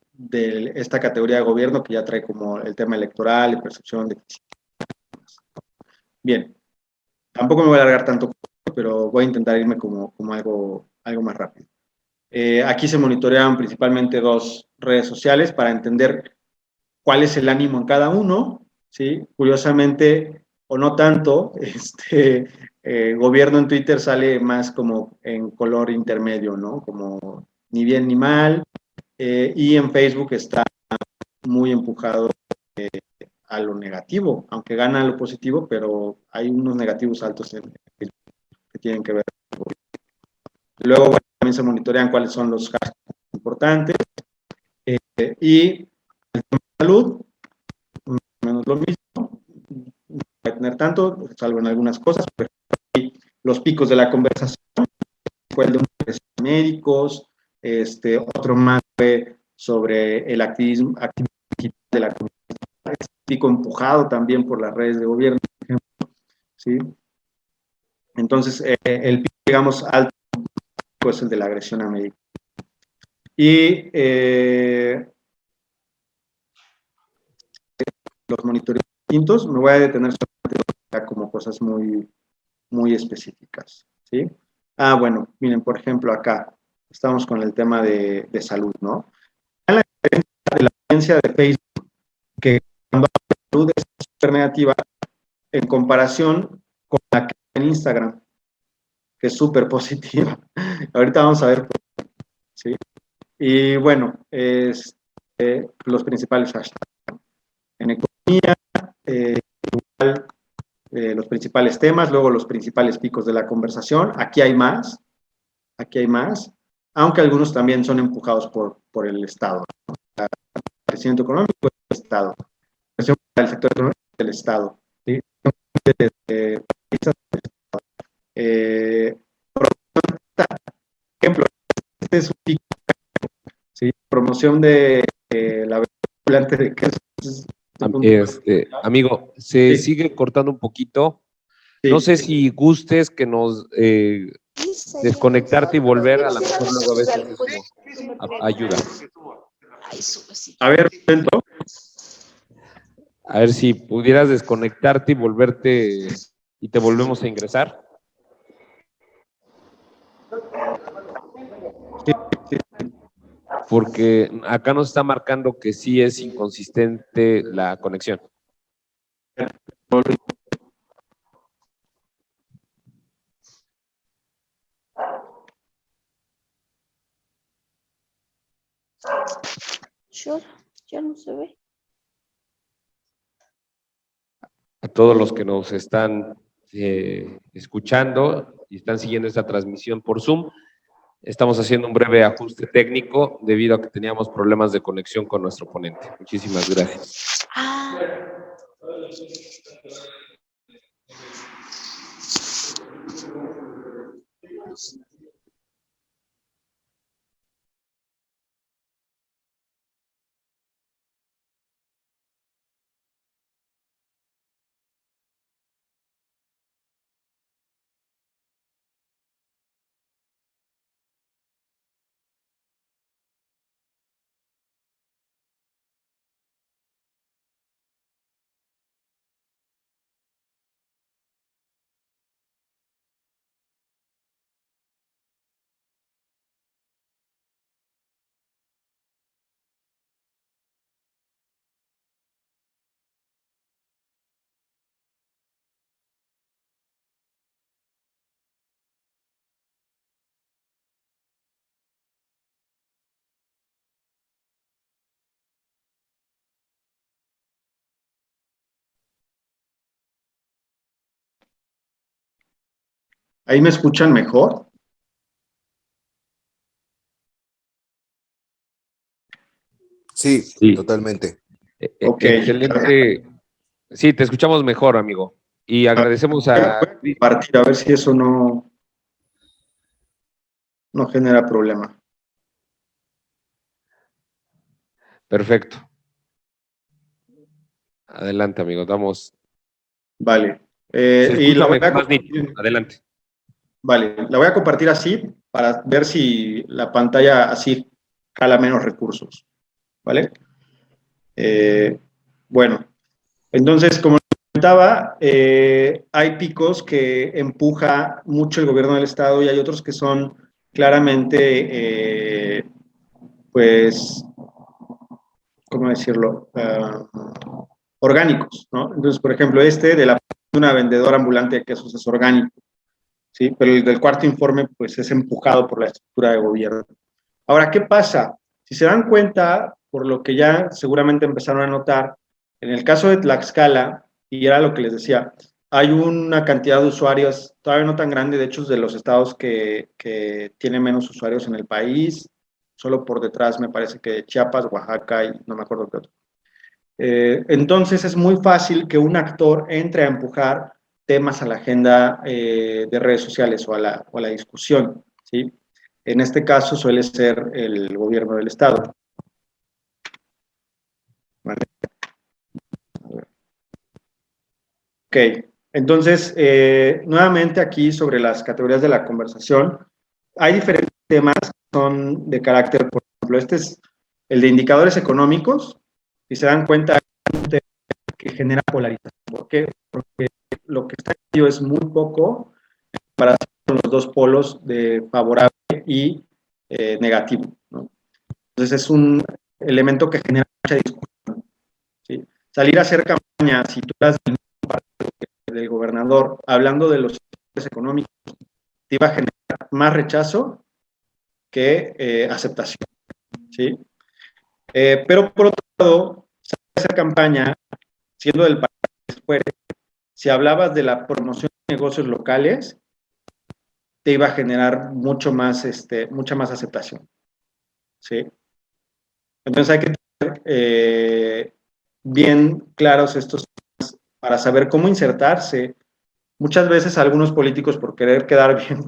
esta categoría de gobierno que ya trae como el tema electoral y percepción de. Bien, tampoco me voy a alargar tanto, pero voy a intentar irme como algo más rápido. Aquí se monitorean principalmente 2 redes sociales para entender cuál es el ánimo en cada uno, ¿sí? Curiosamente, o no tanto, gobierno en Twitter sale más como en color intermedio, ¿no? Como ni bien ni mal, y en Facebook está muy empujado a lo negativo, aunque gana lo positivo, pero hay unos negativos altos en Facebook que tienen que ver. Luego, bueno, también se monitorean cuáles son los hashtags importantes, y el tema de salud, menos lo mismo, no va a tener tanto, salvo en algunas cosas, pero los picos de la conversación fue el de unos médicos, otro más fue sobre el activismo de la comunidad, pico empujado también por las redes de gobierno, por ejemplo, ¿sí? Entonces, el pico, digamos, alto es el de la agresión a médicos. Y los monitoreos distintos, me voy a detener solamente como cosas muy, muy específicas, ¿sí? Bueno, miren, por ejemplo, acá estamos con el tema de salud, ¿no? En la diferencia de la audiencia de Facebook, que cuando habla de salud es súper negativa en comparación con la que en Instagram, que es súper positiva. Ahorita vamos a ver, ¿sí? Y bueno, los principales hashtags. En economía, igual, los principales temas, luego los principales picos de la conversación. Aquí hay más, aunque algunos también son empujados por el Estado, ¿no? El crecimiento económico del Estado, el sector económico del Estado, ¿sí? Por ejemplo, este es un pico, ¿sí? Promoción de la volante de quesos. Amigo, se Sí, sigue cortando un poquito. No sí. sé si gustes que nos desconectarte y volver, a lo mejor luego a veces eso ayuda. A ver, intento. A ver si pudieras desconectarte y volverte y te volvemos a ingresar. Sí, sí. Porque acá nos está marcando que sí es inconsistente la conexión. Sure, ya no se ve. A todos los que nos están escuchando y están siguiendo esta transmisión por Zoom, estamos haciendo un breve ajuste técnico debido a que teníamos problemas de conexión con nuestro ponente. Muchísimas gracias. ¿Ahí me escuchan mejor? Sí, Sí. totalmente. Ok. Excelente. Sí, te escuchamos mejor, amigo. Y agradecemos Voy a... a compartir, a ver si eso no genera problema. Perfecto. Adelante, amigo. Damos... Vale. Se Y la escucha voy a más nítido. compartir. Adelante. Vale, la voy a compartir así para ver si la pantalla así jala menos recursos. ¿Vale? Bueno, entonces, como comentaba, hay picos que empuja mucho el gobierno del Estado y hay otros que son claramente, pues, ¿cómo decirlo? Orgánicos, ¿no? Entonces, por ejemplo, de la una vendedora ambulante de quesos es orgánico, ¿sí? Pero el del cuarto informe, pues, es empujado por la estructura de gobierno. Ahora, ¿qué pasa? Si se dan cuenta, por lo que ya seguramente empezaron a notar, en el caso de Tlaxcala, y era lo que les decía, hay una cantidad de usuarios, todavía no tan grande, de hecho, es de los estados que tienen menos usuarios en el país, solo por detrás me parece que Chiapas, Oaxaca y no me acuerdo qué otro. Entonces es muy fácil que un actor entre a empujar temas a la agenda de redes sociales o a la discusión, ¿sí? En este caso suele ser el gobierno del estado. Vale. Ok, entonces, nuevamente aquí sobre las categorías de la conversación, hay diferentes temas que son de carácter, por ejemplo, este es el de indicadores económicos, y se dan cuenta que genera polarización. ¿Por qué? Porque lo que está aquí es muy poco para los dos polos de favorable y negativo, ¿no? Entonces es un elemento que genera mucha discusión, ¿sí? Salir a hacer campaña, si tú eras del gobernador, hablando de los sectores económicos, te iba a generar más rechazo que aceptación, ¿sí? Pero por otro lado, salir a hacer campaña, siendo del país que fuere, si hablabas de la promoción de negocios locales, te iba a generar mucha más aceptación, ¿sí? Entonces hay que tener bien claros estos temas para saber cómo insertarse. Muchas veces algunos políticos, por querer quedar bien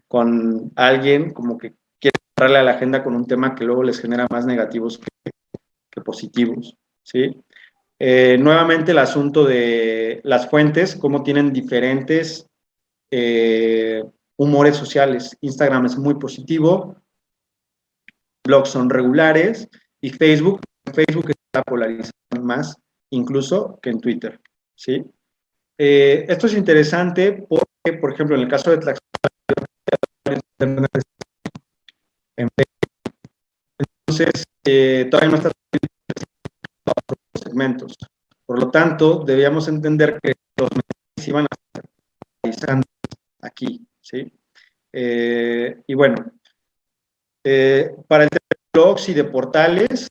con alguien, como que quieren darle a la agenda con un tema que luego les genera más negativos que positivos, ¿sí? Nuevamente el asunto de las fuentes, cómo tienen diferentes humores sociales. Instagram es muy positivo, blogs son regulares, y Facebook está polarizando más incluso que en Twitter, ¿sí? Esto es interesante porque, por ejemplo, en el caso de Tlaxcala, en Facebook, entonces todavía no está los segmentos. Por lo tanto, debíamos entender que los mensajes iban a estar polarizando aquí, ¿sí? Y bueno, para el tema de blogs y de portales,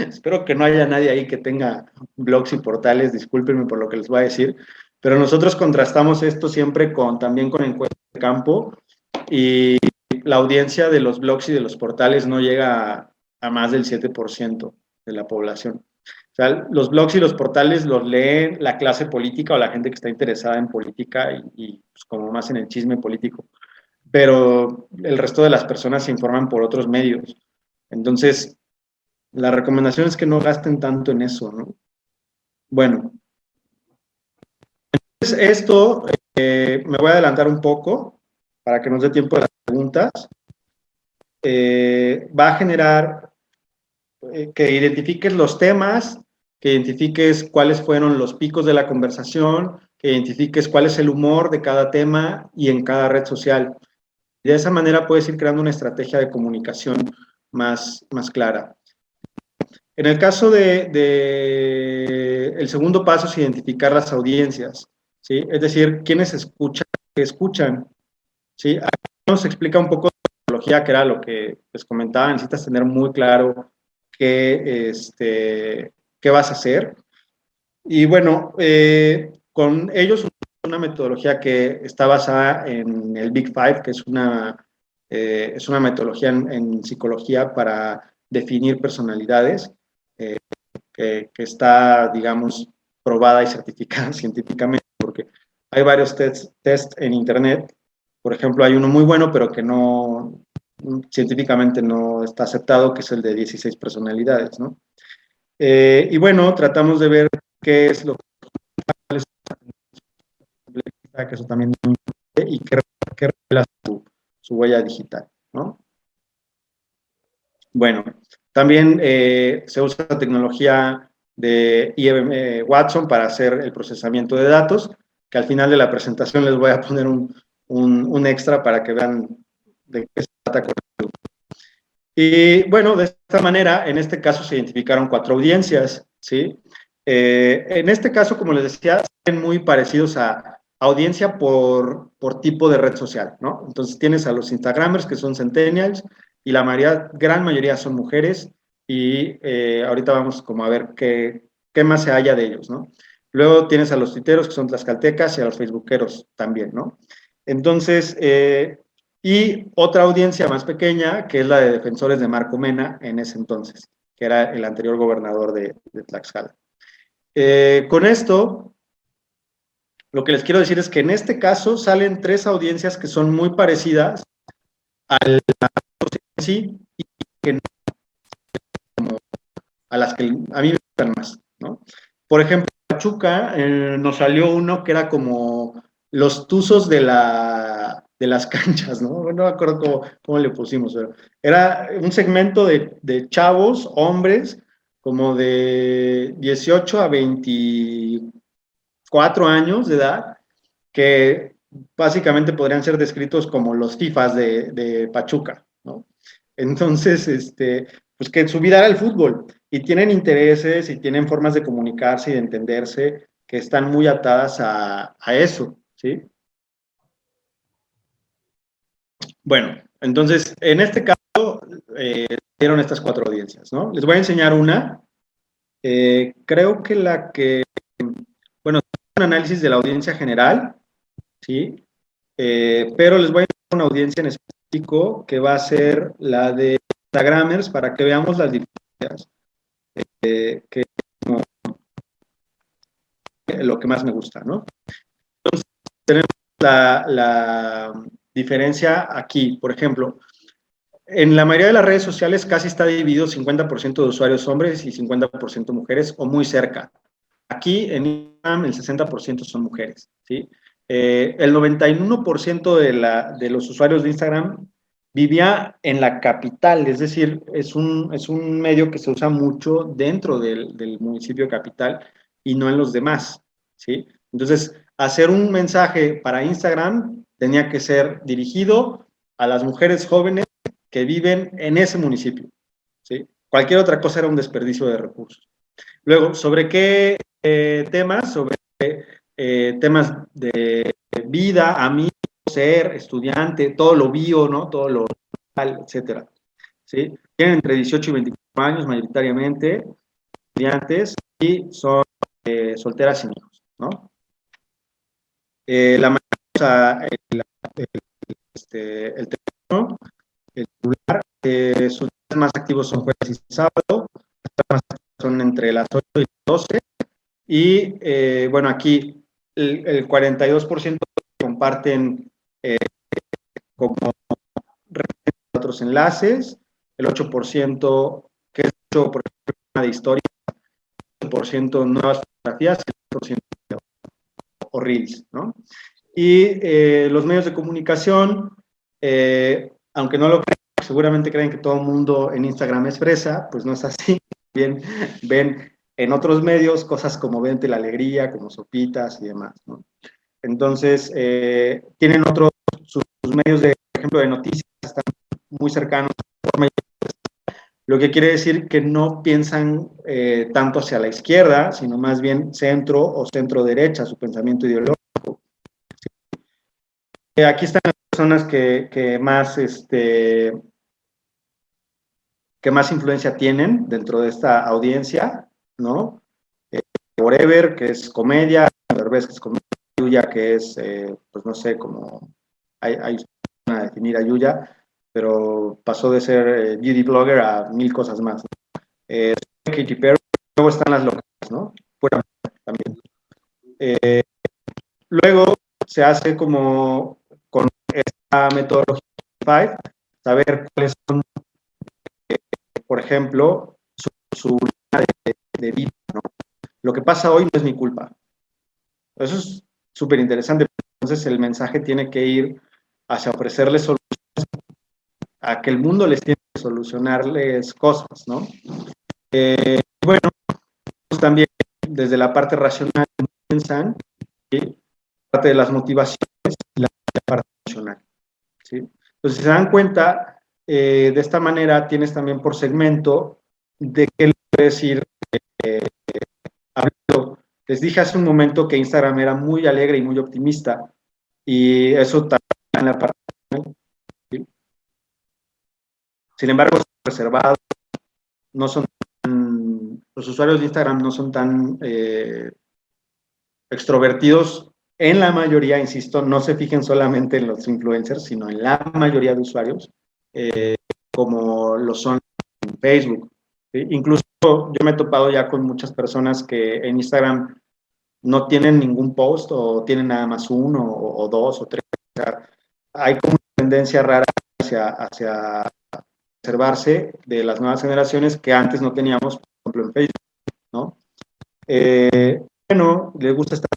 espero que no haya nadie ahí que tenga blogs y portales, discúlpenme por lo que les voy a decir, pero nosotros contrastamos esto siempre también con encuestas de campo, y la audiencia de los blogs y de los portales no llega a más del 7% de la población. O sea, los blogs y los portales los leen la clase política o la gente que está interesada en política y pues, como más en el chisme político, pero el resto de las personas se informan por otros medios. Entonces, la recomendación es que no gasten tanto en eso, ¿no? Bueno, entonces esto me voy a adelantar un poco para que nos dé tiempo de las preguntas. Va a generar que identifiques los temas, que identifiques cuáles fueron los picos de la conversación, que identifiques cuál es el humor de cada tema y en cada red social. Y de esa manera puedes ir creando una estrategia de comunicación más clara. En el caso el segundo paso es identificar las audiencias, ¿sí? Es decir, quiénes escuchan, qué escuchan, ¿sí? Aquí nos explica un poco de tecnología, que era lo que les comentaba, necesitas tener muy claro qué vas a hacer. Y bueno, con ellos una metodología que está basada en el Big Five, que es una metodología en psicología para definir personalidades, que está, digamos, probada y certificada científicamente, porque hay varios test en internet. Por ejemplo, hay uno muy bueno, pero que no, científicamente no está aceptado, que es el de 16 personalidades, ¿no? Y bueno, tratamos de ver qué es lo que eso también y qué revela su huella digital, ¿no? Bueno, también se usa la tecnología de IBM Watson para hacer el procesamiento de datos, que al final de la presentación les voy a poner un extra para que vean de qué se trata. Y bueno, de esta manera, en este caso se identificaron 4 audiencias, ¿sí? En este caso, como les decía, son muy parecidos a audiencia por tipo de red social, ¿no? Entonces tienes a los Instagramers, que son centennials, y la gran mayoría son mujeres, y ahorita vamos como a ver qué más se halla de ellos, ¿no? Luego tienes a los tuiteros, que son tlaxcaltecas, y a los facebookeros también, ¿no? Entonces, y otra audiencia más pequeña, que es la de defensores de Marco Mena en ese entonces, que era el anterior gobernador de Tlaxcala. Con esto, lo que les quiero decir es que en este caso salen 3 audiencias que son muy parecidas en sí y que no como a las que a mí me gustan más, ¿no? Por ejemplo, en Pachuca nos salió uno que era como los tuzos de las canchas, ¿no? No me acuerdo cómo le pusimos, pero era un segmento de chavos, hombres, como de 18 a 24 años de edad, que básicamente podrían ser descritos como los FIFAs de Pachuca, ¿no? Entonces, pues que su vida era el fútbol, y tienen intereses y tienen formas de comunicarse y de entenderse que están muy atadas a eso, ¿sí? Bueno, entonces, en este caso, dieron estas 4 audiencias, ¿no? Les voy a enseñar una. Creo que bueno, un análisis de la audiencia general, ¿sí? Pero les voy a enseñar una audiencia en específico que va a ser la de Instagramers para que veamos las diferencias, que es como lo que más me gusta, ¿no? Entonces, tenemos la diferencia aquí, por ejemplo, en la mayoría de las redes sociales casi está dividido 50% de usuarios hombres y 50% mujeres, o muy cerca. Aquí en Instagram el 60% son mujeres, ¿sí? El 91% de los usuarios de Instagram vivía en la capital, es decir, es un medio que se usa mucho dentro del municipio capital y no en los demás, ¿sí? Entonces, hacer un mensaje para Instagram tenía que ser dirigido a las mujeres jóvenes que viven en ese municipio, ¿sí? Cualquier otra cosa era un desperdicio de recursos. Luego, ¿sobre qué temas? Sobre temas de vida, amigos, ser, estudiante, todo lo bio, ¿no? Todo lo tal, etcétera, ¿sí? Tienen entre 18 y 24 años mayoritariamente, estudiantes, y son solteras sin hijos, ¿no? La mayoría usa el teléfono, el celular, sus días más activos son jueves y sábado, son entre las 8 y las 12, y bueno, aquí el 42% comparten como otros enlaces, el 8% que es hecho por ejemplo de historia, el 8% nuevas fotografías, el 8% o reels, ¿no? Y los medios de comunicación, aunque no lo crean, seguramente creen que todo el mundo en Instagram es fresa, pues no es así. Bien, ven en otros medios cosas como Vente la Alegría, como Sopitas y demás, ¿no? Entonces, tienen sus medios de, por ejemplo, de noticias, están muy cercanos, lo que quiere decir que no piensan tanto hacia la izquierda, sino más bien centro o centro-derecha, su pensamiento ideológico. Aquí están las personas que más influencia tienen dentro de esta audiencia, ¿no? Forever, que es comedia, Derbez, que es comedia, Yuya, que es, pues no sé, como hay a definir a Yuya, pero pasó de ser beauty blogger a 1000 cosas más, ¿no? Katy Perry, luego están las locales, ¿no? Pura también. Luego se hace como con esta metodología 5, saber cuáles son, por ejemplo, su línea de vida, ¿no? Lo que pasa hoy no es mi culpa. Eso es súper interesante. Entonces el mensaje tiene que ir hacia ofrecerles soluciones, a que el mundo les tiene que solucionarles cosas, ¿no? Bueno, pues también desde la parte racional piensan, ¿sí? Parte de las motivaciones y la parte emocional, ¿sí? Entonces, si se dan cuenta, de esta manera tienes también por segmento de qué le puedes ir hablando Les dije hace un momento que Instagram era muy alegre y muy optimista, y eso también en la parte. ¿Sí? Sin embargo, son reservados, no son tan, los usuarios de Instagram no son tan extrovertidos. En la mayoría, insisto, no se fijen solamente en los influencers, sino en la mayoría de usuarios, como lo son en Facebook. ¿Sí? Incluso yo me he topado ya con muchas personas que en Instagram no tienen ningún post o tienen nada más uno o dos o tres. O sea, hay como una tendencia rara hacia observarse de las nuevas generaciones que antes no teníamos, por ejemplo, en Facebook, ¿no? Bueno, les gusta estar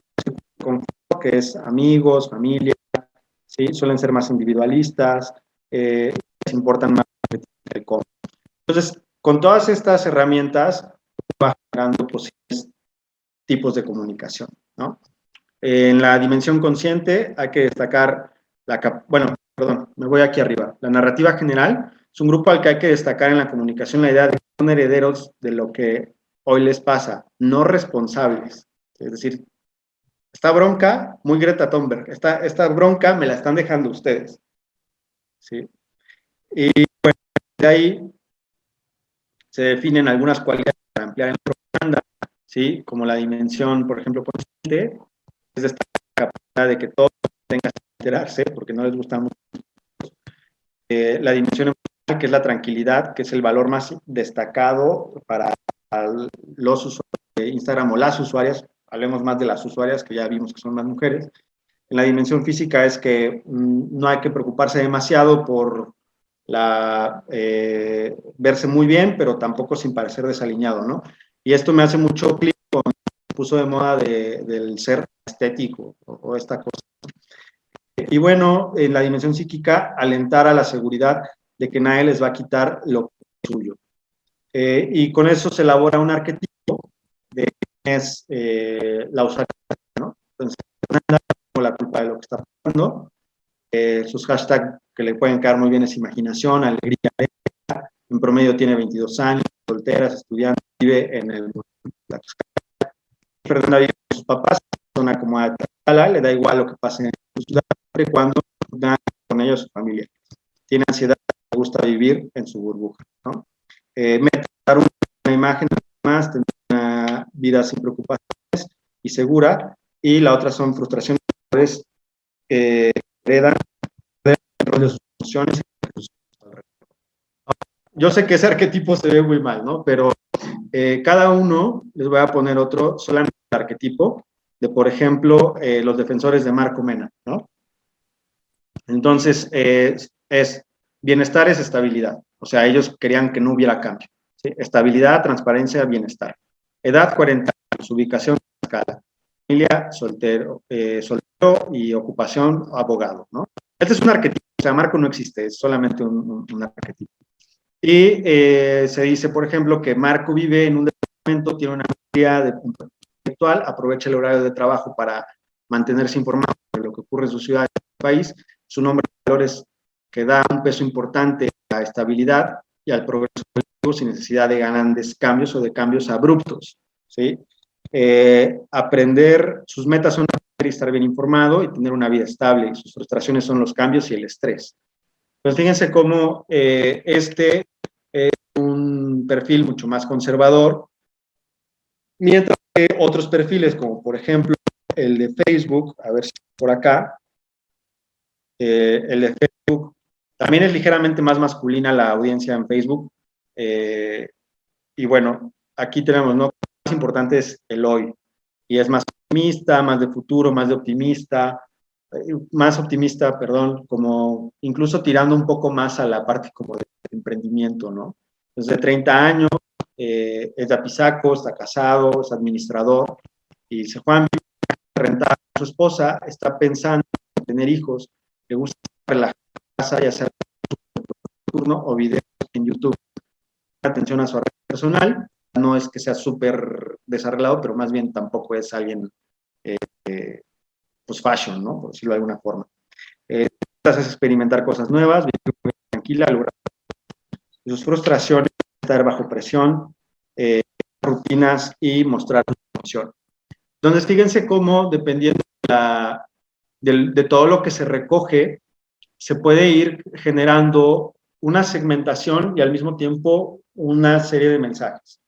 con que es amigos, familia, ¿sí? Suelen ser más individualistas, les importan más el cómo. Entonces, con todas estas herramientas, va generando posibles tipos de comunicación, ¿no? En la dimensión consciente hay que destacar me voy aquí arriba. La narrativa general es un grupo al que hay que destacar en la comunicación la idea de que son herederos de lo que hoy les pasa, no responsables. Es decir, esta bronca, muy Greta Thunberg, esta bronca me la están dejando ustedes. ¿Sí? Y bueno, de ahí se definen algunas cualidades para ampliar en la propaganda, ¿sí? Como la dimensión, por ejemplo, consciente, es esta capacidad de que todos tengan que enterarse, porque no les gusta mucho. La dimensión emocional, que es la tranquilidad, que es el valor más destacado para los usuarios de Instagram o las usuarias, hablemos más de las usuarias, que ya vimos que son más mujeres. En la dimensión física es que no hay que preocuparse demasiado por verse muy bien, pero tampoco sin parecer desaliñado, ¿no? Y esto me hace mucho clic con lo que se puso de moda del ser estético o esta cosa. Y bueno, en la dimensión psíquica, alentar a la seguridad de que nadie les va a quitar lo que es suyo. Y con eso se elabora un arquetipo de quién es la usuaria, ¿no? Entonces, nada con la culpa de lo que está pasando. Sus hashtags que le pueden caer muy bien es imaginación, alegría. En promedio tiene 22 años, soltera, es estudiante, vive en el Fernanda vive con sus papás, zona acomodada de Tlaxcala, le da igual lo que pase en su ciudad, cuando nada con ellos, su familia. Tiene ansiedad, le gusta vivir en su burbuja, ¿no? Dar una imagen más, tener una vida sin preocupaciones y segura, y la otra son frustraciones que heredan el rol de sus emociones. Yo sé que ese arquetipo se ve muy mal, ¿no? Pero cada uno, les voy a poner otro, solamente el arquetipo de, por ejemplo, los defensores de Marco Mena, ¿no? Entonces, bienestar es estabilidad. O sea, ellos querían que no hubiera cambio. ¿Sí? Estabilidad, transparencia, bienestar. Edad, 40 años. Ubicación, escala. Familia, soltero y ocupación, abogado, ¿no? Este es un arquetipo. O sea, Marco no existe, es solamente un arquetipo. Y se dice, por ejemplo, que Marco vive en un departamento, tiene una maestría intelectual, aprovecha el horario de trabajo para mantenerse informado de lo que ocurre en su ciudad y en su país. Su nombre de valores que da un peso importante a la estabilidad y al progreso colectivo sin necesidad de grandes cambios o de cambios abruptos, ¿sí? Aprender, sus metas son aprender y estar bien informado y tener una vida estable. Sus frustraciones son los cambios y el estrés. Pues fíjense cómo este es un perfil mucho más conservador, mientras que otros perfiles, como por ejemplo el de Facebook, a ver si por acá, el de Facebook, también es ligeramente más masculina la audiencia en Facebook. Y bueno, aquí tenemos, ¿no? Lo más importante es el hoy, y es más optimista, más de futuro, más optimista, perdón, como incluso tirando un poco más a la parte como de emprendimiento, ¿no? Desde 30 años, es de Apizaco, está casado, es administrador, y dice, Juan, rentar a su esposa, está pensando en tener hijos, le gusta relajar en casa y hacer turno o videos en YouTube. Atención a su red personal, no es que sea súper desarreglado, pero más bien tampoco es alguien pues fashion, ¿no? Por decirlo de alguna forma. Es experimentar cosas nuevas, vivir tranquila, lograr sus frustraciones, estar bajo presión, rutinas y mostrar su emoción. Entonces, fíjense cómo, dependiendo de todo lo que se recoge, se puede ir generando una segmentación y al mismo tiempo una serie de mensajes.